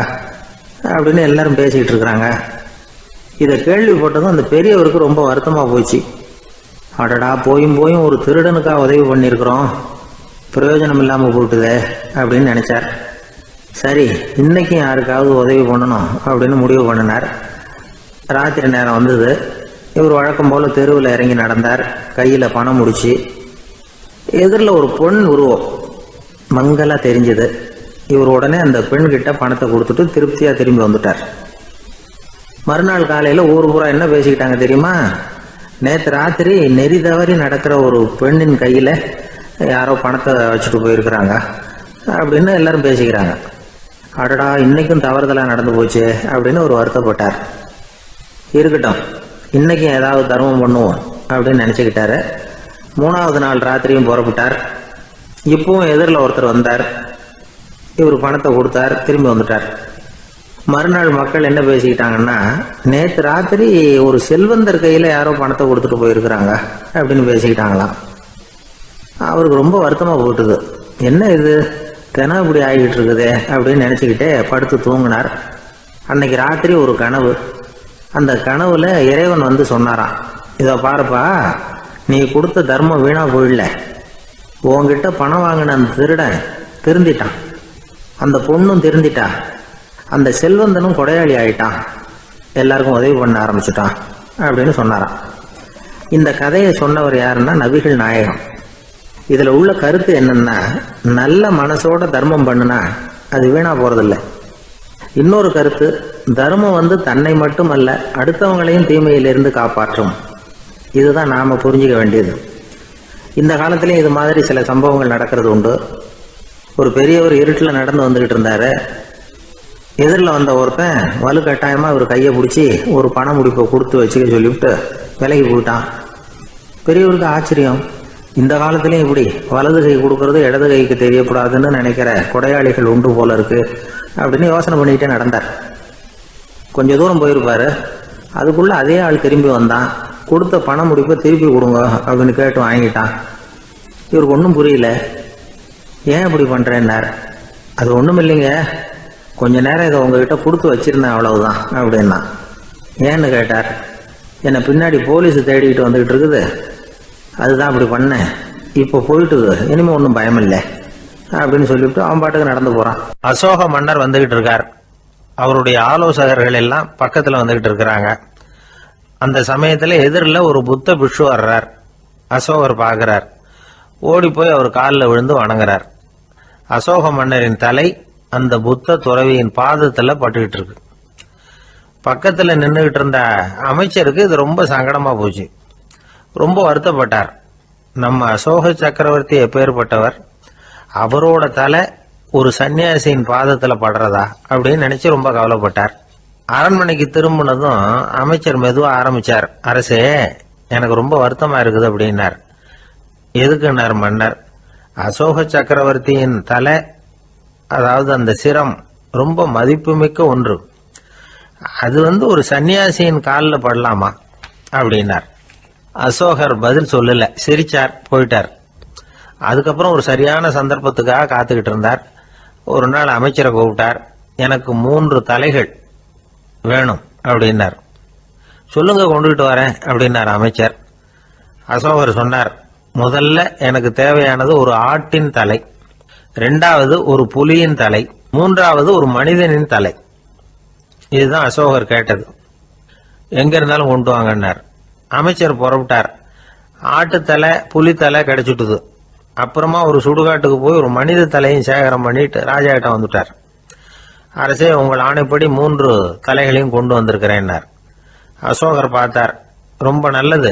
அப்படின்னு எல்லாரும் பேசிக்கிட்டு இருக்கிறாங்க. இதை கேள்விப்பட்டதும் அந்த பெரியவருக்கு ரொம்ப வருத்தமாக போச்சு. அடடா, போயும் ஒரு திருடனுக்காக உதவி பண்ணியிருக்கிறோம், பிரயோஜனம் இல்லாமல் போட்டுதே அப்படின்னு நினைச்சார். சரி, இன்னைக்கும் யாருக்காவது உதவி பண்ணணும் அப்படின்னு முடிவு பண்ணினார். ராத்திரி நேரம் வந்தது. இவர் வழக்கம் போல் தெருவில் இறங்கி நடந்தார். கையில் பணம் முடிச்சு. எதிரில் ஒரு பொன் உருவம் மங்கலாக தெரிஞ்சது. இவர் உடனே அந்த பெண்கிட்ட பணத்தை கொடுத்துட்டு திருப்தியாக திரும்பி வந்துட்டார். மறுநாள் காலையில் ஊர் பூரா என்ன பேசிக்கிட்டாங்க தெரியுமா? நேற்று ராத்திரி நெறி தவறி நடக்கிற ஒரு பெண்ணின் கையில் யாரோ பணத்தை வச்சுட்டு போயிருக்கிறாங்க அப்படின்னு எல்லாரும் பேசிக்கிறாங்க. அடடா, இன்னைக்கும் தவறுதலாக நடந்து போச்சு அப்படின்னு ஒரு வருத்தப்பட்டார். இருக்கட்டும், இன்னைக்கும் ஏதாவது தர்மம் பண்ணுவோம் அப்படின்னு நினச்சிக்கிட்டாரு. 3வது நாள் ராத்திரியும் புறப்பட்டார். இப்பவும் எதிரில் ஒருத்தர் வந்தார். இவர் பணத்தை கொடுத்தார், திரும்பி வந்துட்டார். மறுநாள் மக்கள் என்ன பேசிக்கிட்டாங்கன்னா, நேற்று ராத்திரி ஒரு செல்வந்தர் கையில் யாரோ பணத்தை கொடுத்துட்டு போயிருக்கிறாங்க அப்படின்னு பேசிக்கிட்டாங்களாம். அவருக்கு ரொம்ப வருத்தமாக போட்டுது. என்ன இது, தினம் இப்படி ஆகிக்கிட்டு இருக்குதே அப்படின்னு நினச்சிக்கிட்டே படுத்து தூங்கினார். அன்னைக்கு ராத்திரி ஒரு கனவு. அந்த கனவுல இறைவன் வந்து சொன்னாராம், இதை பாருப்பா, நீ கொடுத்த தர்மம் வீணா போயிடல. உன்கிட்ட பணம் வாங்கின அந்த திருடன் திருந்திட்டான், அந்த பொண்ணும் திருந்திட்டா, அந்த செல்வந்தனும் கொடையாளி ஆயிட்டான், எல்லாருக்கும் உதவி பண்ண ஆரம்பிச்சுட்டான் அப்படின்னு சொன்னாராம். இந்த கதையை சொன்னவர் யாருன்னா நபிகள் நாயகம். இதில் உள்ள கருத்து என்னன்னா, நல்ல மனசோட தர்மம் பண்ணுனா அது வீணா போறதில்லை. இன்னொரு கருத்து, தர்மம் வந்து தன்னை மட்டுமல்ல அடுத்தவங்களையும் தீமையிலிருந்து காப்பாற்றும். இதுதான் நாம புரிஞ்சுக்க வேண்டியது. இந்த காலத்திலையும் இது மாதிரி சில சம்பவங்கள் நடக்கிறது உண்டு. ஒரு பெரியவர் இருட்டில் நடந்து வந்துகிட்டு இருந்தாரு. எதிரில் வந்த ஒருத்தன் வலுக்கட்டாயமாக ஒரு கையை பிடிச்சி ஒரு பண முடிப்பை கொடுத்து வச்சுக்க சொல்லிவிட்டு விலகி போயிட்டான். பெரியவருக்கு ஆச்சரியம். இந்த காலத்திலையும் இப்படி வலது கை கொடுக்கறது இடது கைக்கு தெரியக்கூடாதுன்னு நினைக்கிற கொடையாளிகள் உண்டு போல இருக்கு அப்படின்னு யோசனை பண்ணிக்கிட்டே நடந்தார். கொஞ்சம் தூரம் போயிருப்பாரு. அதுக்குள்ள அதே ஆள் திரும்பி வந்தான். கொடுத்த பண முடிப்பை திருப்பி கொடுங்க அப்படின்னு கேட்டு வாங்கிட்டான். இவருக்கு ஒன்றும் புரியல. ஏன் இப்படி பண்ணுறேன்னார். அது ஒன்றும் இல்லைங்க, கொஞ்ச நேரம் இதை உங்ககிட்ட கொடுத்து வச்சிருந்தேன், அவ்வளவுதான் அப்படின்னா. ஏன்னு கேட்டார். என்னை பின்னாடி போலீஸ் தேடிக்கிட்டு வந்துக்கிட்டு இருக்குது, அதுதான் அப்படி பண்ணேன், இப்போ போயிட்டுது, இனிமே ஒன்றும் பயம் இல்லை அப்படின்னு சொல்லிவிட்டு அவன் பாட்டுக்கு நடந்து போகிறான். அசோக மன்னர் வந்துகிட்டு இருக்கார். அவருடைய ஆலோசகர்கள் எல்லாம் பக்கத்தில் வந்துகிட்டு இருக்கிறாங்க. அந்த சமயத்தில் எதிரில் ஒரு புத்த பிக்ஷு வர்றார். அசோகர் பார்க்கிறார். ஓடி போய் அவர் காலில் விழுந்து வணங்குறார். அசோக மன்னரின் தலை அந்த புத்த துறவியின் பாதத்தில் பட்டுக்கிட்டு இருக்கு. பக்கத்தில் நின்றுகிட்டு இருந்த அமைச்சருக்கு இது ரொம்ப சங்கடமா போச்சு. ரொம்ப வருத்தப்பட்டார். நம்ம அசோக சக்கரவர்த்தி எப்பேற்பட்டவர், அவரோட தலை ஒரு சன்னியாசியின் பாதத்தில் படுறதா அப்படின்னு நினைச்சு ரொம்ப கவலைப்பட்டார். அரண்மனைக்கு திரும்பினதும் அமைச்சர் மெதுவா ஆரம்பிச்சார். அரசே, எனக்கு ரொம்ப வருத்தமா இருக்குது அப்படின்னார். எதுக்குன்னார் மன்னர். அசோக சக்கரவர்த்தியின் தலை, அதாவது அந்த சிரம், ரொம்ப மதிப்புமிக்க ஒன்று. அது ஒரு சன்னியாசியின் காலில் படலாமா அப்படின்னார். அசோகர் பதில் சொல்லல, சிரிச்சார், போயிட்டார். அதுக்கப்புறம் ஒரு சரியான சந்தர்ப்பத்துக்காக காத்துக்கிட்டு இருந்தார். ஒரு நாள் அமைச்சரை கூப்பிட்டார். எனக்கு 3 தலைகள் வேணும் அப்படின்னார். சொல்லுங்க, கொண்டுகிட்டு வரேன் அப்படின்னார் அமைச்சர். அசோகர் சொன்னார், முதல்ல எனக்கு தேவையானது ஒரு ஆட்டின் தலை, 2வது ஒரு புலியின் தலை, 3வது ஒரு மனிதனின் தலை. இதுதான் அசோகர் கேட்டது. எங்க இருந்தாலும் கொண்டு வாங்கன்னார். அமைச்சர் புறப்பட்டார். ஆட்டுத்தலை புலித்தலை கிடைச்சிட்டுது. அப்புறமா ஒரு சுடுகாட்டுக்கு போய் ஒரு மனித தலையும் சேகரம் பண்ணிட்டு ராஜா கிட்ட வந்துட்டார். அரசே, உங்கள் ஆணைப்படி 3 தலைகளையும் கொண்டு வந்திருக்கிறேன்னார். அசோகர் பார்த்தார். ரொம்ப நல்லது,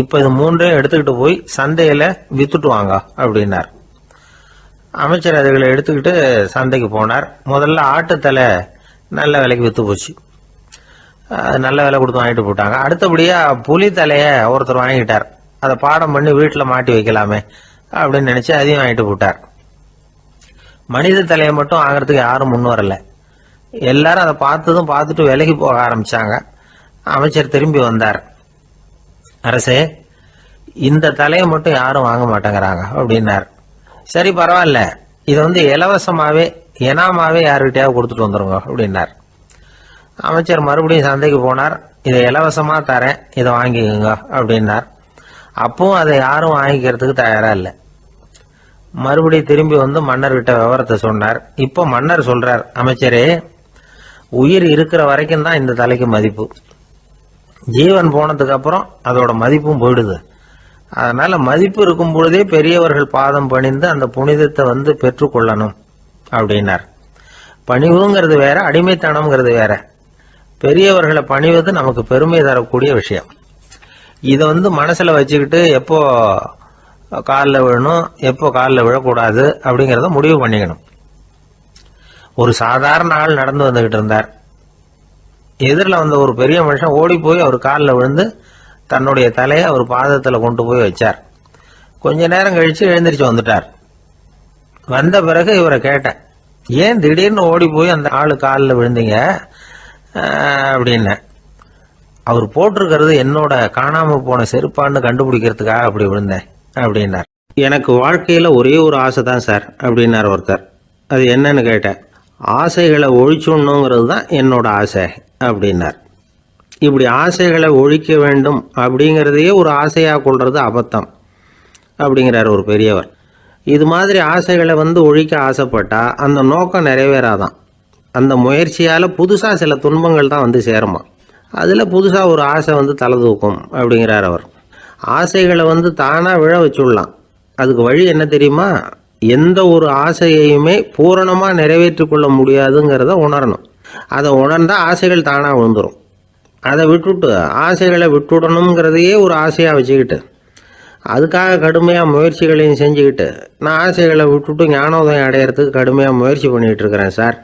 இப்ப இது 3ஐயும் எடுத்துக்கிட்டு போய் சந்தையில வித்துட்டு வாங்க அப்படின்னார். அமைச்சர் அதுகளை எடுத்துக்கிட்டு சந்தைக்கு போனார். முதல்ல ஆட்டுத்தலை நல்ல விலைக்கு வித்து போச்சு. நல்ல விலை கொடுத்து வாங்கிட்டு போட்டாங்க. அடுத்தபடியா புலி தலைய ஒருத்தர் வாங்கிட்டார். அதை பாடம் பண்ணி வீட்டில் மாட்டி வைக்கலாமே அப்படின்னு நினைச்சு அதையும் வாங்கிட்டு போட்டார். மனித தலையை மட்டும் வாங்குறதுக்கு யாரும் முன் வரல. எல்லாரும் அதை பார்த்துட்டு விலகி போக ஆரம்பிச்சாங்க. அமைச்சர் திரும்பி வந்தார். அரசே, இந்த தலையை மட்டும் யாரும் வாங்க மாட்டேங்கிறாங்க அப்படின்னார். சரி, பரவாயில்ல, இதை இலவசமாவே எனாமாவே யாருக்கிட்டையாவது கொடுத்துட்டு வந்துருங்க அப்படின்னார். அமைச்சர் மறுபடியும் சந்தைக்கு போனார். இதை இலவசமா தரேன், இதை வாங்கிக்கோங்க அப்படின்னார். அப்பவும் அதை யாரும் வாங்கிக்கிறதுக்கு தயாரா இல்லை. மறுபடியும் திரும்பி வந்து மன்னர்கிட்ட விவரத்தை சொன்னார். இப்போ மன்னர் சொல்றார், அமைச்சரே, உயிர் இருக்கிற வரைக்கும் தான் இந்த தலைக்கு மதிப்பு. ஜீவன் போனதுக்கு அப்புறம் அதோட மதிப்பும் போயிடுது. அதனால மதிப்பு இருக்கும் பொழுதே பெரியவர்கள் பாதம் பணிந்து அந்த புனிதத்தை பெற்றுக்கொள்ளணும் அப்படின்னார். பணிவுங்கிறது வேற, அடிமைத்தனம்ங்கிறது வேற. பெரியவர்களை பணிவது நமக்கு பெருமை தரக்கூடிய விஷயம். இதை மனசுல வச்சுக்கிட்டு எப்போ காலில் விழணும், எப்போ காலில் விழக்கூடாது அப்படிங்கிறத முடிவு பண்ணிக்கணும். ஒரு சாதாரண ஆள் நடந்து வந்துகிட்டு இருந்தார். எதிரில் வந்த ஒரு பெரிய மனுஷன் ஓடி போய் அவர் காலில் விழுந்து தன்னுடைய தலையை அவர் பாதத்தில் கொண்டு போய் வச்சார். கொஞ்ச நேரம் கழிச்சு எழுந்திரிச்சு வந்துட்டார். வந்த பிறகு இவரை கேட்டேன், ஏன் திடீர்னு ஓடி போய் அந்த ஆளு காலில் விழுந்தீங்க அப்படின்னு. அவர் போட்டிருக்கிறது என்னோட காணாம போன செருப்பான்னு கண்டுபிடிக்கிறதுக்காக அப்படி விழுந்தேன் அப்படின்னார். எனக்கு வாழ்க்கையில ஒரே ஒரு ஆசை தான் சார் அப்படின்னார் ஒருத்தர். அது என்னன்னு கேட்டேன். ஆசைகளை ஒழிச்சுடணுங்கிறது தான் என்னோட ஆசை அப்படின்னார். இப்படி ஆசைகளை ஒழிக்க வேண்டும் அப்படிங்கிறதையே ஒரு ஆசையாக கொள்றது அபத்தம் அப்படிங்கிறார் ஒரு பெரியவர். இது மாதிரி ஆசைகளை ஒழிக்க ஆசைப்பட்டா அந்த நோக்கம் நிறைவேறாதான். அந்த முயற்சியால் புதுசாக சில துன்பங்கள் தான் சேருமா. அதில் புதுசாக ஒரு ஆசை தலை தூக்கும் அப்படிங்கிறார் அவர். ஆசைகளை தானாக விழ வச்சுடலாம். அதுக்கு வழி என்ன தெரியுமா? எந்த ஒரு ஆசையையுமே பூரணமாக நிறைவேற்றி கொள்ள முடியாதுங்கிறத உணரணும். அதை உணர்ந்தால் ஆசைகள் தானாக விழுந்துடும். அதை விட்டுட்டு ஆசைகளை விட்டுடணுங்கிறதையே ஒரு ஆசையாக வச்சுக்கிட்டு அதுக்காக கடுமையாக முயற்சிகளையும் செஞ்சுக்கிட்டு நான் ஆசைகளை விட்டுட்டு ஞானோதயம் அடையிறதுக்கு கடுமையாக முயற்சி பண்ணிகிட்டு இருக்கிறேன் சார்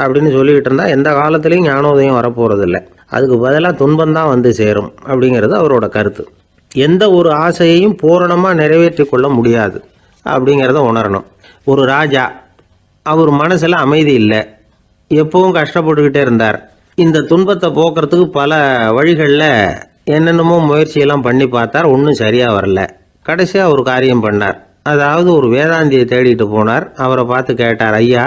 அப்படின்னு சொல்லிக்கிட்டு இருந்தால் எந்த காலத்துலேயும் ஞானோதயம் வரப்போகிறதில்லை. அதுக்கு பதிலாக துன்பந்தான் சேரும் அப்படிங்கிறது அவரோட கருத்து. எந்த ஒரு ஆசையையும் பூரணமாக நிறைவேற்றி கொள்ள முடியாது அப்படிங்கிறத உணரணும். ஒரு ராஜா, அவர் மனசில் அமைதி இல்லை, எப்பவும் கஷ்டப்பட்டுக்கிட்டே இருந்தார். இந்த துன்பத்தை போக்குறதுக்கு பல வழிகளில் என்னென்னமோ முயற்சியெல்லாம் பண்ணி பார்த்தார். ஒன்றும் சரியாக வரல. கடைசியாக ஒரு காரியம் பண்ணார். அதாவது ஒரு வேதாந்தியை தேடிட்டு போனார். அவரை பார்த்து கேட்டார், ஐயா,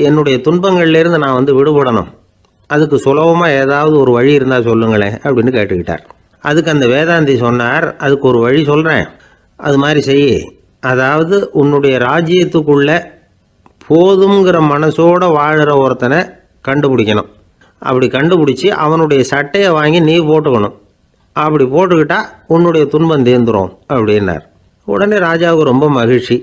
என்னுடைய துன்பங்கள்லேருந்து நான் விடுபடணும், அதுக்கு சுலபமாக ஏதாவது ஒரு வழி இருந்தால் சொல்லுங்களேன் அப்படின்னு கேட்டுக்கிட்டார். அதுக்கு அந்த வேதாந்தி சொன்னார், அதுக்கு ஒரு வழி சொல்கிறேன், அது மாதிரி செய். அதாவது உன்னுடைய ராஜ்யத்துக்குள்ள போதுங்கிற மனசோட வாழ்கிற ஒருத்தனை கண்டுபிடிக்கணும். அப்படி கண்டுபிடிச்சி அவனுடைய சட்டையை வாங்கி நீ போட்டுக்கணும். அப்படி போட்டுக்கிட்டா உன்னுடைய துன்பம் தீர்ந்துரும் அப்படின்னார். உடனே ராஜாவுக்கு ரொம்ப மகிழ்ச்சி.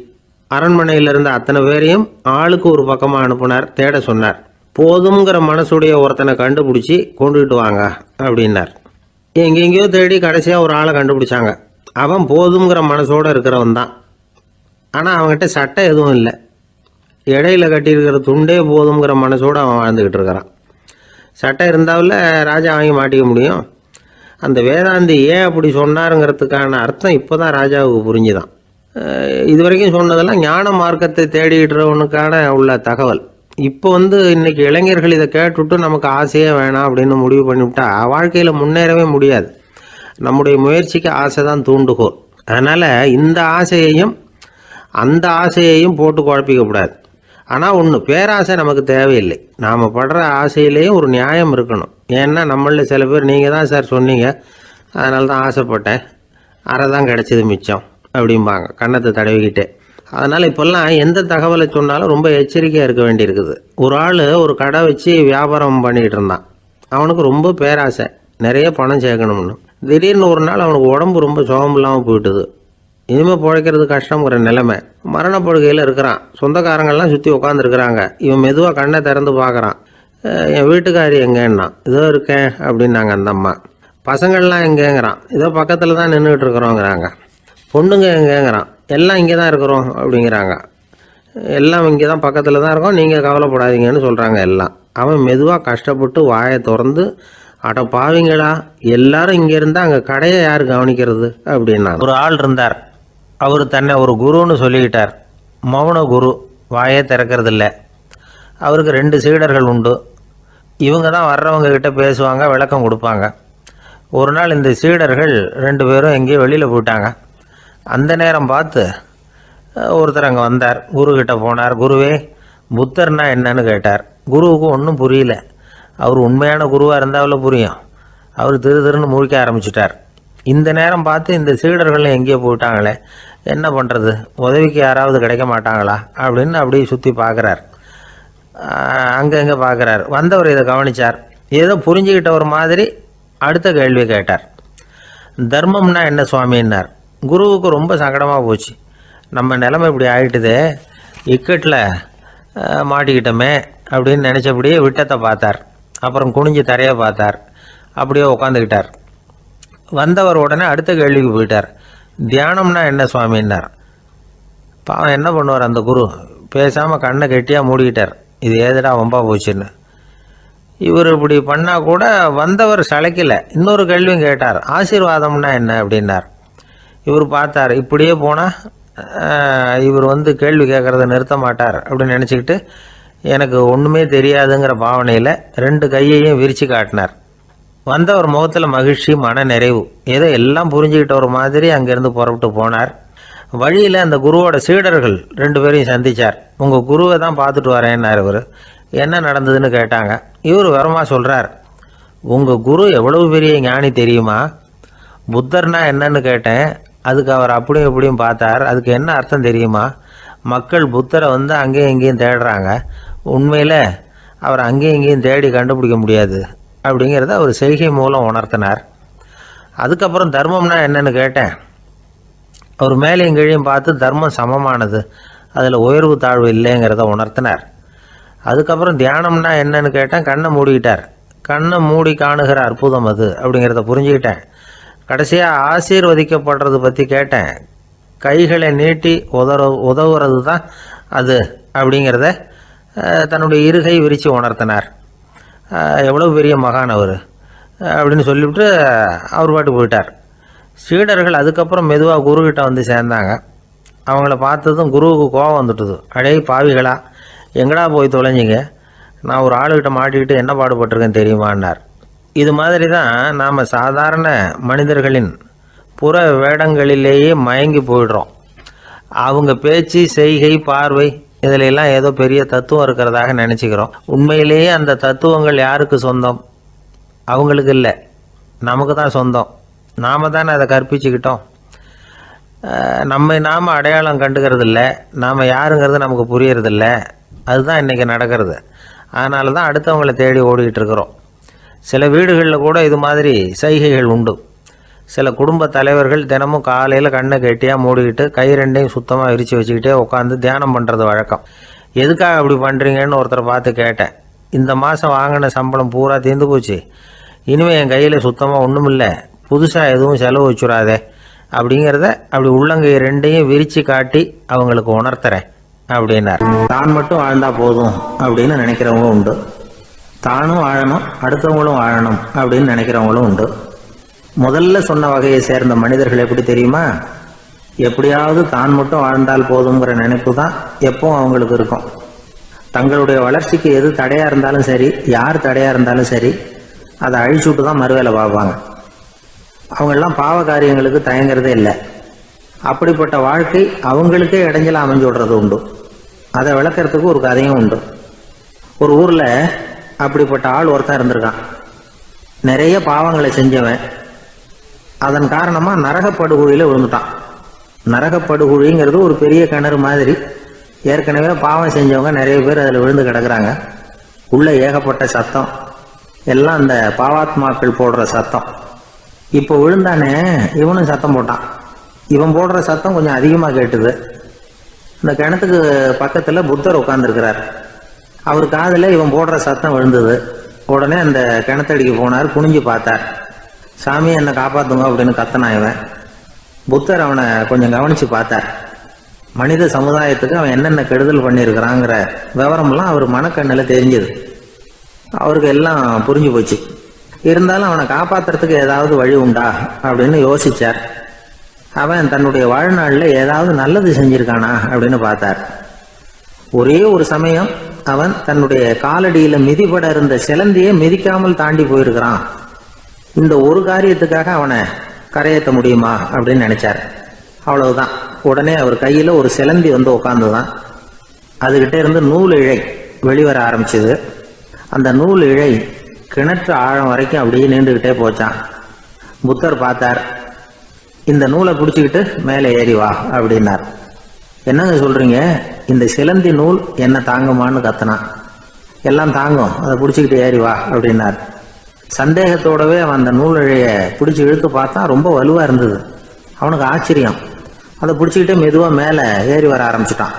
அரண்மனையில் இருந்த அத்தனை பேரையும் ஆளுக்கு ஒரு பக்கமாக அனுப்புனார், தேட சொன்னார். போதுங்கிற மனசுடைய ஒருத்தனை கண்டுபிடிச்சி கொண்டுகிட்டு வாங்க அப்படின்னார். எங்கெங்கேயோ தேடி கடைசியாக ஒரு ஆளை கண்டுபிடிச்சாங்க. அவன் போதுங்கிற மனசோடு இருக்கிறவன் தான். ஆனால் அவன்கிட்ட சட்டை எதுவும் இல்லை. இடையில கட்டியிருக்கிற துண்டே போதுங்கிற மனசோடு அவன் வாழ்ந்துக்கிட்டு இருக்கிறான். சட்டை இருந்தாவில் ராஜா வாங்கி மாட்டிக்க முடியும். அந்த வேதாந்தி ஏன் அப்படி சொன்னாருங்கிறதுக்கான அர்த்தம் இப்போ தான் ராஜாவுக்கு புரிஞ்சுதான். இது வரைக்கும் சொன்னதெல்லாம் ஞான மார்க்கத்தை தேடிக்கிட்டுறவனுக்கான உள்ள தகவல். இப்போ இன்னைக்கு இளைஞர்கள் இதை கேட்டுவிட்டு நமக்கு ஆசையே வேணாம் அப்படின்னு முடிவு பண்ணிவிட்டா வாழ்க்கையில் முன்னேறவே முடியாது. நம்முடைய முயற்சிக்கு ஆசை தான் தூண்டுகோல். அதனால் இந்த ஆசையையும் அந்த ஆசையையும் போட்டு குழப்பிக்க கூடாது. ஆனால் ஒன்று, பேராசை நமக்கு தேவையில்லை. நாம் படுற ஆசையிலேயும் ஒரு நியாயம் இருக்கணும். ஏன்னா நம்மளில் சில பேர் நீங்கள் தான் சார் சொன்னீங்க, அதனால தான் ஆசைப்பட்டேன், அரை தான் கிடச்சிது மிச்சம் அப்படிம்பாங்க கன்னத்தை தடவிக்கிட்டே. அதனால் இப்போல்லாம் எந்த தகவலை சொன்னாலும் ரொம்ப எச்சரிக்கையாக இருக்க வேண்டியிருக்குது. ஒரு ஆள் ஒரு கடை வச்சு வியாபாரம் பண்ணிக்கிட்டு இருந்தான். அவனுக்கு ரொம்ப பேராசை, நிறைய பணம் சேர்க்கணும்னு. திடீர்னு ஒரு நாள் அவனுக்கு உடம்பு ரொம்ப சுகம் இல்லாமல் போயிட்டுது. இனிமேல் பிழைக்கிறது கஷ்டங்கிற நிலைமை. மரணப்படுகையில் இருக்கிறான். சொந்தக்காரங்கள்லாம் சுற்றி உட்காந்துருக்குறாங்க. இவன் மெதுவாக கண்ணை திறந்து பார்க்குறான். என் வீட்டுக்காரி எங்கேன்னா, இதோ இருக்கேன் அப்படின்னாங்க அந்த அம்மா. பசங்கள்லாம் எங்கேங்கிறான். இதோ பக்கத்தில் தான் நின்றுக்கிட்டு இருக்கிறோங்கிறாங்க. பொண்ணுங்க எங்கேங்கிறான். எல்லாம் இங்கே தான் இருக்கிறோம் அப்படிங்கிறாங்க. எல்லாம் இங்கே தான் பக்கத்தில் தான் இருக்கோம், நீங்கள் கவலைப்படாதீங்கன்னு சொல்கிறாங்க எல்லாம். அவன் மெதுவாக கஷ்டப்பட்டு வாயை திறந்து, அட பாவிங்களா, எல்லாரும் இங்கே இருந்தால் அங்கே கடையை யார் கவனிக்கிறது அப்படின்னா. ஒரு ஆள் இருந்தார். அவர் தன்னை ஒரு குருன்னு சொல்லிக்கிட்டார். மௌன குரு, வாயே திறக்கிறதில்ல. அவருக்கு 2 சீடர்கள் உண்டு. இவங்க தான் வர்றவங்க கிட்ட பேசுவாங்க, விளக்கம் கொடுப்பாங்க. ஒரு நாள் இந்த சீடர்கள் 2 பேரும் எங்கேயோ வெளியில் போயிட்டாங்க. அந்த நேரம் பார்த்து ஒருத்தர் அங்கே வந்தார். குருக்கிட்ட போனார். குருவே, புத்தர்னா என்னன்னு கேட்டார். குருவுக்கு ஒன்றும் புரியல. அவர் உண்மையான குருவாக இருந்தாவில் புரியும். அவர் திருன்னு முழிக்க ஆரம்பிச்சிட்டார். இந்த நேரம் பார்த்து இந்த சீடர்களும் எங்கேயோ போயிட்டாங்களே, என்ன பண்ணுறது, உதவிக்கு யாராவது கிடைக்க மாட்டாங்களா அப்படின்னு அப்படியே சுற்றி பார்க்குறார். அங்கங்கே பார்க்குறார். வந்தவர் இதை கவனித்தார். ஏதோ புரிஞ்சுக்கிட்ட ஒரு மாதிரி அடுத்த கேள்வி கேட்டார். தர்மம்னா என்ன சுவாமின்னார். குருவுக்கு ரொம்ப சங்கடமாக போச்சு. நம்ம நிலைமை இப்படி ஆகிட்டுதே, இக்கட்டில் மாட்டிக்கிட்டோமே அப்படின்னு நினச்சபடியே விட்டத்தை பார்த்தார். அப்புறம் குனிஞ்சு தரையை பார்த்தார். அப்படியே உட்காந்துக்கிட்டார். வந்தவர் உடனே அடுத்த கேள்விக்கு போயிட்டார். தியானம்னா என்ன சுவாமின்னார். பாவம் என்ன பண்ணுவார் அந்த குரு, பேசாமல் கண்ணை கெட்டியாக மூடிக்கிட்டார். இது ஏதடா வம்பா போச்சுன்னு. இவர் இப்படி பண்ணால் கூட வந்தவர் சளைக்கலை. இன்னொரு கேள்வியும் கேட்டார். ஆசீர்வாதம்னா என்ன அப்படின்னார். இவர் பார்த்தார். இப்படியே போனால் இவர் கேள்வி கேட்குறத நிறுத்த மாட்டார் அப்படின்னு நினச்சிக்கிட்டு எனக்கு ஒன்றுமே தெரியாதுங்கிற பாவனையில் 2 கையையும் விரித்து காட்டினார். வந்தவர் முகத்தில் மகிழ்ச்சி, மன நிறைவு, ஏதோ எல்லாம் புரிஞ்சுக்கிட்ட ஒரு மாதிரி அங்கேருந்து புறப்பட்டு போனார். வழியில் அந்த குருவோட சீடர்கள் 2 பேரையும் சந்தித்தார். உங்கள் குருவை தான் பார்த்துட்டு வரேன்னார் இவர். என்ன நடந்ததுன்னு கேட்டாங்க. இவர் வரமா சொல்கிறார். உங்கள் குரு எவ்வளவு பெரிய ஞானி தெரியுமா? புத்தர்னா என்னன்னு கேட்டேன். அதுக்கு அவர் அப்படியும் இப்படியும் பார்த்தார். அதுக்கு என்ன அர்த்தம் தெரியுமா? மக்கள் புத்தரை அங்கேயும் இங்கேயும் தேடுறாங்க. உண்மையில் அவர் அங்கேயும் இங்கேயும் தேடி கண்டுபிடிக்க முடியாது அப்படிங்கிறத அவர் செய்கை மூலம் உணர்த்தினார். அதுக்கப்புறம் தர்மம்னா என்னன்னு கேட்டேன். அவர் மேலேயும் கீழையும் பார்த்து தர்மம் சமமானது, அதில் உயர்வு தாழ்வு இல்லைங்கிறத உணர்த்தினார். அதுக்கப்புறம் தியானம்னா என்னன்னு கேட்டேன். கண்ணை மூடிக்கிட்டார். கண்ணை மூடி காணுகிற அற்புதம் அது அப்படிங்கிறத புரிஞ்சுக்கிட்டேன். கடைசியாக ஆசீர்வதிக்கப்படுறது பற்றி கேட்டேன். கைகளை நீட்டி உதவுறது தான் அது அப்படிங்கிறத தன்னுடைய இருகை விரித்து உணர்த்தினார். எவ்வளோ பெரிய மகான் அவர் அப்படின்னு சொல்லிவிட்டு அவர் பாட்டு போயிட்டார். சீடர்கள் அதுக்கப்புறம் மெதுவாக குருக்கிட்ட சேர்ந்தாங்க. அவங்கள பார்த்ததும் குருவுக்கு கோபம் வந்துட்டுது. அடே பாவிகளா, எங்கடா போய் தொலைஞ்சிங்க, நான் ஒரு ஆளுகிட்ட மாட்டிக்கிட்டு என்ன பாடுபட்டிருக்கேன் தெரியுமான்னார். இது மாதிரி தான் நாம் சாதாரண மனிதர்களின் புற வேடங்களிலேயே மயங்கி போயிடுறோம். அவங்க பேச்சு, செய்கை, பார்வை இதிலெல்லாம் ஏதோ பெரிய தத்துவம் இருக்கிறதாக நினச்சிக்கிறோம். உண்மையிலேயே அந்த தத்துவங்கள் யாருக்கு சொந்தம்? அவங்களுக்கு இல்லை, நமக்கு தான் சொந்தம். நாம் தானே அதை கற்பிச்சுக்கிட்டோம். நாம் அடையாளம் கண்டுக்கிறதில்ல, நாம் யாருங்கிறது நமக்கு புரியறதில்ல. அதுதான் இன்றைக்கி நடக்கிறது. அதனால தான் அடுத்தவங்களை தேடி ஓடிக்கிட்டு இருக்கிறோம். சில வீடுகளில் கூட இது மாதிரி சைகைகள் உண்டு. சில குடும்ப தலைவர்கள் தினமும் காலையில் கண்ணை கெட்டியாக மூடிக்கிட்டு கை 2ஐயும் சுத்தமாக விரித்து வச்சுக்கிட்டே உட்காந்து தியானம் பண்ணுறது வழக்கம். எதுக்காக அப்படி பண்ணுறீங்கன்னு ஒருத்தரை பார்த்து கேட்டேன். இந்த மாதம் வாங்கின சம்பளம் பூரா தீர்ந்து போச்சு, இனிமேல் என் கையில் சுத்தமாக ஒன்றும் இல்லை, புதுசாக எதுவும் செலவு வச்சுடாதே அப்படிங்கிறத அப்படி உள்ளங்கை 2ஐயும் விரித்து காட்டி அவங்களுக்கு உணர்த்துறேன் அப்படின்னார். தான் மட்டும் வாழ்ந்தால் போதும் அப்படின்னு நினைக்கிறவங்களும் உண்டு. தானும் வாழணும், அடுத்தவங்களும் வாழணும் அப்படின்னு நினைக்கிறவங்களும் உண்டு. முதல்ல சொன்ன வகையை சேர்ந்த மனிதர்கள் எப்படி தெரியுமா? எப்படியாவது தான் மட்டும் வாழ்ந்தால் போதுங்கிற நினைப்பு தான் எப்பவும் அவங்களுக்கு இருக்கும். தங்களுடைய வளர்ச்சிக்கு எது தடையாக இருந்தாலும் சரி, யார் தடையாக இருந்தாலும் சரி, அதை அழிச்சுட்டு தான் மறுவேலை பார்ப்பாங்க. அவங்கெல்லாம் பாவ காரியங்களுக்கு தயங்குறதே இல்லை. அப்படிப்பட்ட வாழ்க்கை அவங்களுக்கே இடைஞ்சல அமைஞ்சு விடுறது உண்டு. அதை விளக்கறதுக்கு ஒரு கதையும் உண்டு. ஒரு ஊர்ல அப்படிப்பட்ட ஆள் ஒருத்தன் இருந்திருக்கான். நிறைய பாவங்களை செஞ்சவன். அதன் காரணமா நரகப்படுகொழியில விழுந்துட்டான். நரகப்படுகொழிங்கிறது ஒரு பெரிய கிணறு மாதிரி. ஏற்கனவே பாவம் செஞ்சவங்க நிறைய பேர் அதில் விழுந்து கிடக்குறாங்க. உள்ள ஏகப்பட்ட சத்தம், எல்லாம் அந்த பாவாத்மாக்கள் போடுற சத்தம். இப்போ விழுந்தானே இவனும் சத்தம் போட்டான். இவன் போடுற சத்தம் கொஞ்சம் அதிகமாக கேட்டுது. இந்த கிணத்துக்கு பக்கத்துல புத்தர் உட்கார்ந்துருக்கிறார். அவர் காதுல இவன் போடுற சத்தம் விழுந்தது. உடனே அந்த கிணத்தடிக்கு போனார். குனிஞ்சு பார்த்தார். சாமி என்னை காப்பாத்துங்க அப்படின்னு கத்தனா இவன். புத்தர் அவனை கொஞ்சம் கவனிச்சு பார்த்தார். மனித சமுதாயத்துக்கு அவன் என்னென்ன கெடுதல் பண்ணியிருக்கிறாங்கிற விவரம்லாம் அவர் மனக்கண்ணில் தெரிஞ்சது. அவருக்கு எல்லாம் புரிஞ்சு போச்சு. இருந்தாலும் அவனை காப்பாத்துறதுக்கு ஏதாவது வழி உண்டா அப்படின்னு யோசிச்சார். அவன் தன்னுடைய வாழ்நாளில் ஏதாவது நல்லது செஞ்சிருக்கானா அப்படின்னு பார்த்தார். ஒரே ஒரு சமயம் அவன் தன்னுடைய காலடியில மிதிபட இருந்த சிலந்தியை மிதிக்காமல் தாண்டி போயிருக்கிறான். இந்த ஒரு காரியத்துக்காக அவனை கரையேற்ற முடியுமா அப்படின்னு நினைச்சார். அவ்வளவுதான். உடனே அவர் கையில ஒரு சிலந்தி வந்து உட்கார்ந்துதான். அதுகிட்ட இருந்து நூல் இழை வெளிவர ஆரம்பிச்சது. அந்த நூல் இழை கிணற்று ஆழம் வரைக்கும் அப்படியே நீண்டுகிட்டே போச்சான். புத்தர் பார்த்தார். இந்த நூலை பிடிச்சிக்கிட்டு மேலே ஏறி வா அப்படின்னார். என்னங்க சொல்றீங்க, இந்த சிலந்தி நூல் என்ன தாங்குமான்னு கத்தனான். எல்லாம் தாங்கும், அதை பிடிச்சிக்கிட்டு ஏறி வா அப்படின்னார். சந்தேகத்தோடவே அவன் அந்த நூல் இழைய பிடிச்சி இழுத்து பார்த்தா ரொம்ப வலுவா இருந்தது. அவனுக்கு ஆச்சரியம். அதை பிடிச்சிக்கிட்டே மெதுவா மேலே ஏறி வர ஆரம்பிச்சுட்டான்.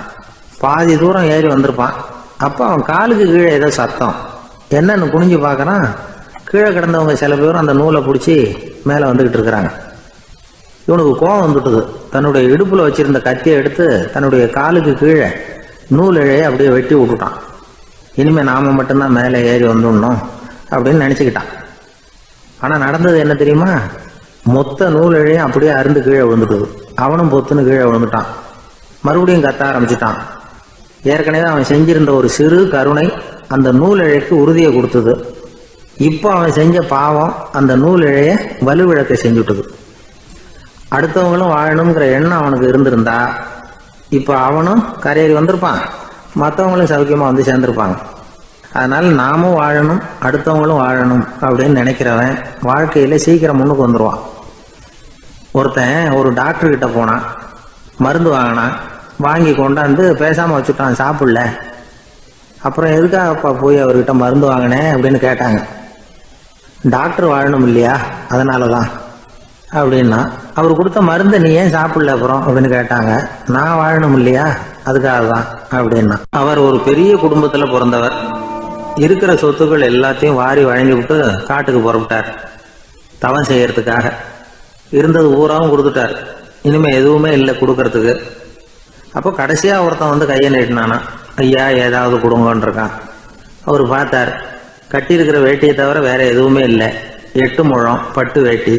பாதி தூரம் ஏறி வந்திருப்பான். அப்போ அவன் காலுக்கு கீழே ஏதோ சத்தம். என்னன்னு குனிஞ்சு பார்க்கறான். கீழே கிடந்தவங்க சில பேரும் அந்த நூலை பிடிச்சி மேலே வந்துகிட்டு இருக்கிறாங்க. இவனுக்கு கோபம் வந்துட்டுது. தன்னுடைய இடுப்புல வச்சிருந்த கத்தியை எடுத்து தன்னுடைய காலுக்கு கீழே நூல் இழையை அப்படியே வெட்டி விட்டுட்டான். இனிமே நாம மட்டும்தான் மேலே ஏறி வந்துடணும் அப்படின்னு நினைச்சுக்கிட்டான். ஆனா நடந்தது என்ன தெரியுமா? மொத்த நூல் இழையும் அப்படியே அருந்து கீழே விழுந்துட்டுது. அவனும் பொத்துன்னு கீழே விழுந்துட்டான். மறுபடியும் கத்த ஆரம்பிச்சுட்டான். ஏற்கனவே அவன் செஞ்சிருந்த ஒரு சிறு கருணை அந்த நூல் இழைக்கு உறுதியை கொடுத்தது. இப்போ அவன் செஞ்ச பாவம் அந்த நூல் இழைய வலுவிழக்க செஞ்சுட்டுது. அடுத்தவங்களும் வாழணுங்கிற எண்ணம் அவனுக்கு இருந்திருந்தா இப்போ அவனும் கரையேறி வந்திருப்பான், மற்றவங்களும் சௌக்கியமா வந்து சேர்ந்திருப்பாங்க. அதனால நாமும் வாழணும், அடுத்தவங்களும் வாழணும் அப்படின்னு நினைக்கிறவன் வாழ்க்கையில சீக்கிரம் முன்னுக்கு வந்துடுவான். ஒருத்தன் ஒரு டாக்டர் கிட்ட போனான். மருந்து வாங்கினான். வாங்கி கொண்டாந்து பேசாம வச்சுட்டான், சாப்பிடல. அப்புறம் எதுக்காகப்பா போய் அவர்கிட்ட மருந்து வாங்கினேன் அப்படின்னு கேட்டாங்க. டாக்டர் வாழணும் இல்லையா, அதனாலதான் அப்படின்னா. அவர் கொடுத்த மருந்தை நீ ஏன் சாப்பிடல அப்புறம் அப்படின்னு கேட்டாங்க. நான் வாழணும் இல்லையா, அதுக்காக தான் அப்படின்னா. அவர் ஒரு பெரிய குடும்பத்துல பிறந்தவர். இருக்கிற சொத்துக்கள் எல்லாத்தையும் வாரி வழங்கி விட்டு காட்டுக்கு புறப்பட்டார் தவம் செய்யறதுக்காக. இருந்தது ஊராவும் கொடுத்துட்டார். இனிமே எதுவுமே இல்லை கொடுக்கறதுக்கு. அப்போ கடைசியா ஒருத்தன் வந்து கையை நீட்டினானா. ஐயா ஏதாவது கொடுங்கன்னு இருக்கான். அவர் பார்த்தார். கட்டியிருக்கிற வேட்டியை தவிர வேற எதுவுமே இல்லை. 8 முழம் பட்டு வேட்டி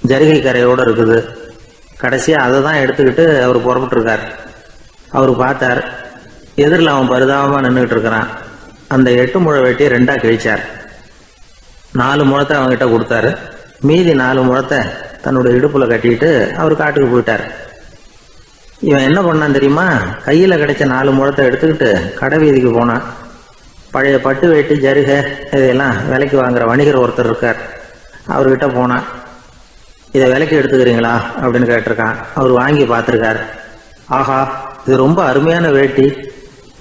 ஜரிகை கரையோடு இருக்குது. கடைசியா அதை தான் எடுத்துக்கிட்டு அவர் புறப்பட்டு இருக்கார். அவர் பார்த்தார். எதிரில் அவன் பரிதாபமா நின்றுகிட்டு இருக்கிறான். அந்த 8 முழ வேட்டியை 2ஆ கிழிச்சார். 4 முழத்தை அவன்கிட்ட கொடுத்தாரு. மீதி 4 முழத்தை தன்னுடைய இடுப்புல கட்டிட்டு அவர் காட்டுக்கு போயிட்டார். இவன் என்ன பண்ணான் தெரியுமா? கையில கிடைச்ச 4 முழத்தை எடுத்துக்கிட்டு கடை வீதிக்கு போனான். பழைய பட்டு வேட்டி ஜருகை இதெல்லாம் விலைக்கு வாங்குற வணிகர் ஒருத்தர் இருக்கார். அவர்கிட்ட போனான். இதை விலைக்கு எடுத்துக்கிறீங்களா அப்படின்னு கேட்டிருக்கான். அவர் வாங்கி பார்த்துருக்கார். ஆஹா, இது ரொம்ப அருமையான வேட்டி,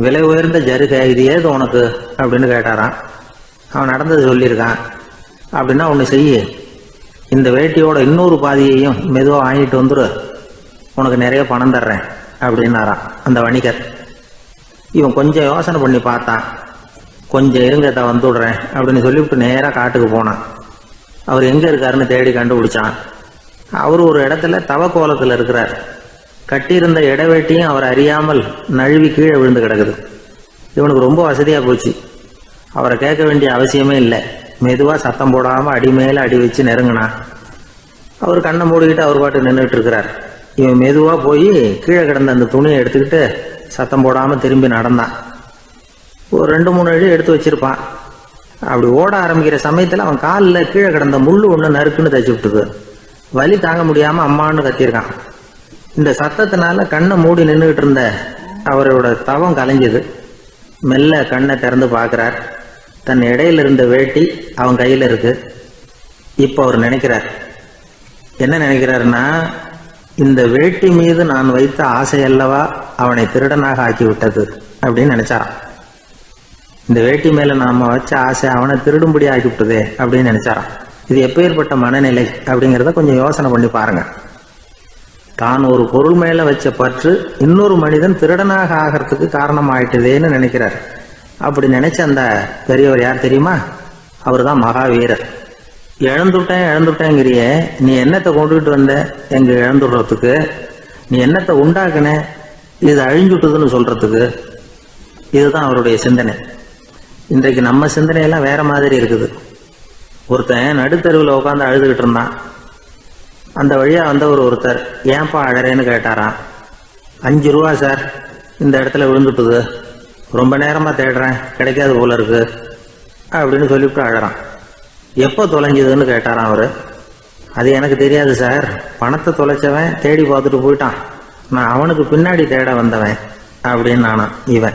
விலை உயர்ந்த ஜருகை, இது ஏது உனக்கு அப்படின்னு கேட்டாரான். அவன் நடந்தது சொல்லியிருக்கான். அப்படின்னா ஒன்று செய்ய, இந்த வேட்டியோட இன்னொரு பாதியையும் மெதுவாக வாங்கிட்டு வந்துரு, உனக்கு நிறைய பணம் தர்றேன் அப்படின்னாரான் அந்த வணிகர். இவன் கொஞ்சம் யோசனை பண்ணி பார்த்தான். கொஞ்சம் இருங்க வந்து விடுறேன் அப்படின்னு சொல்லிவிட்டு நேராக காட்டுக்கு போனான். அவர் எங்கே இருக்காருன்னு தேடி கண்டுபிடிச்சான். அவர் ஒரு இடத்துல தவக்கோலத்தில் இருக்கிறார். கட்டியிருந்த இடவேட்டியும் அவர் அறியாமல் நழுவி கீழே விழுந்து கிடக்குது. இவனுக்கு ரொம்ப வசதியாக போச்சு. அவரை கேட்க வேண்டிய அவசியமே இல்லை. மெதுவாக சத்தம் போடாமல் அடி மேலே அடி வச்சு நெருங்கினான். அவர் கண்ணை மூடிக்கிட்டு அவர் பாட்டு நின்றுட்டு இருக்கிறார். இவன் மெதுவாக போய் கீழே கிடந்த அந்த துணியை எடுத்துக்கிட்டு சத்தம் போடாமல் திரும்பி நடந்தான். ஒரு 2-3 அடி எடுத்து வச்சிருப்பான். அப்படி ஓட ஆரம்பிக்கிற சமயத்தில் அவன் காலில் கீழே கிடந்த முள்ளு ஒன்று நறுக்குன்னு தச்சு விட்டுது. வலி தாங்க முடியாமல் அம்மான்னு கத்தியிருக்கான். இந்த சத்தத்தினால கண்ணை மூடி நின்றுகிட்டு இருந்த அவரோட தவம் கலைஞ்சது. மெல்ல கண்ணை திறந்து பார்க்குறார். தன் இடையில இருந்த வேட்டி அவன் கையில் இருக்கு. இப்போ அவர் நினைக்கிறார், என்ன நினைக்கிறாருன்னா, இந்த வேட்டி மீது நான் வைத்த ஆசையல்லவா அவனை திருடனாக ஆக்கி விட்டது அப்படின்னு நினைச்சாராம். இந்த வேட்டி மேல நாம வச்ச ஆசை அவனை திருடும்படி ஆக்கி விட்டதே அப்படின்னு நினைச்சாராம். இது எப்பேற்பட்ட மனநிலை அப்படிங்கிறத கொஞ்சம் யோசனை பண்ணி பாருங்க. தான் ஒரு பொருள் மேல வச்ச பற்று இன்னொரு மனிதன் திருடனாக ஆகிறதுக்கு காரணம் ஆயிட்டுதேன்னு நினைக்கிறார். அப்படி நினைச்ச அந்த பெரியவர் யார் தெரியுமா? அவர் தான் மகாவீரர். இழந்துட்டேங்கிறிய, நீ என்னத்தை கொண்டுகிட்டு வந்த எங்க இழந்துடுறதுக்கு? நீ என்னத்தை உண்டாக்குன இது அழிஞ்சுட்டுதுன்னு சொல்றதுக்கு? இதுதான் அவருடைய சிந்தனை. இன்றைக்கு நம்ம சிந்தனையெல்லாம் வேற மாதிரி இருக்குது. ஒருத்தன் நடுத்தருவில் உட்காந்து அழுதுகிட்டு இருந்தான். அந்த வழியா வந்தவர் ஒருத்தர், ஏன்பா அழறேன்னு கேட்டாராம். 5 ரூபா சார், இந்த இடத்துல விழுந்துட்டுது, ரொம்ப நேரமா தேடுறேன், கிடைக்காது போல இருக்கு அப்படின்னு சொல்லிவிட்டு அழறான். எப்போ தொலைஞ்சதுன்னு கேட்டாராம் அவரு. அது எனக்கு தெரியாது சார், பணத்தை தொலைச்சவன் தேடி பார்த்துட்டு போயிட்டான், நான் அவனுக்கு பின்னாடி தேட வந்தவன் அப்படின்னு நானா இவன்.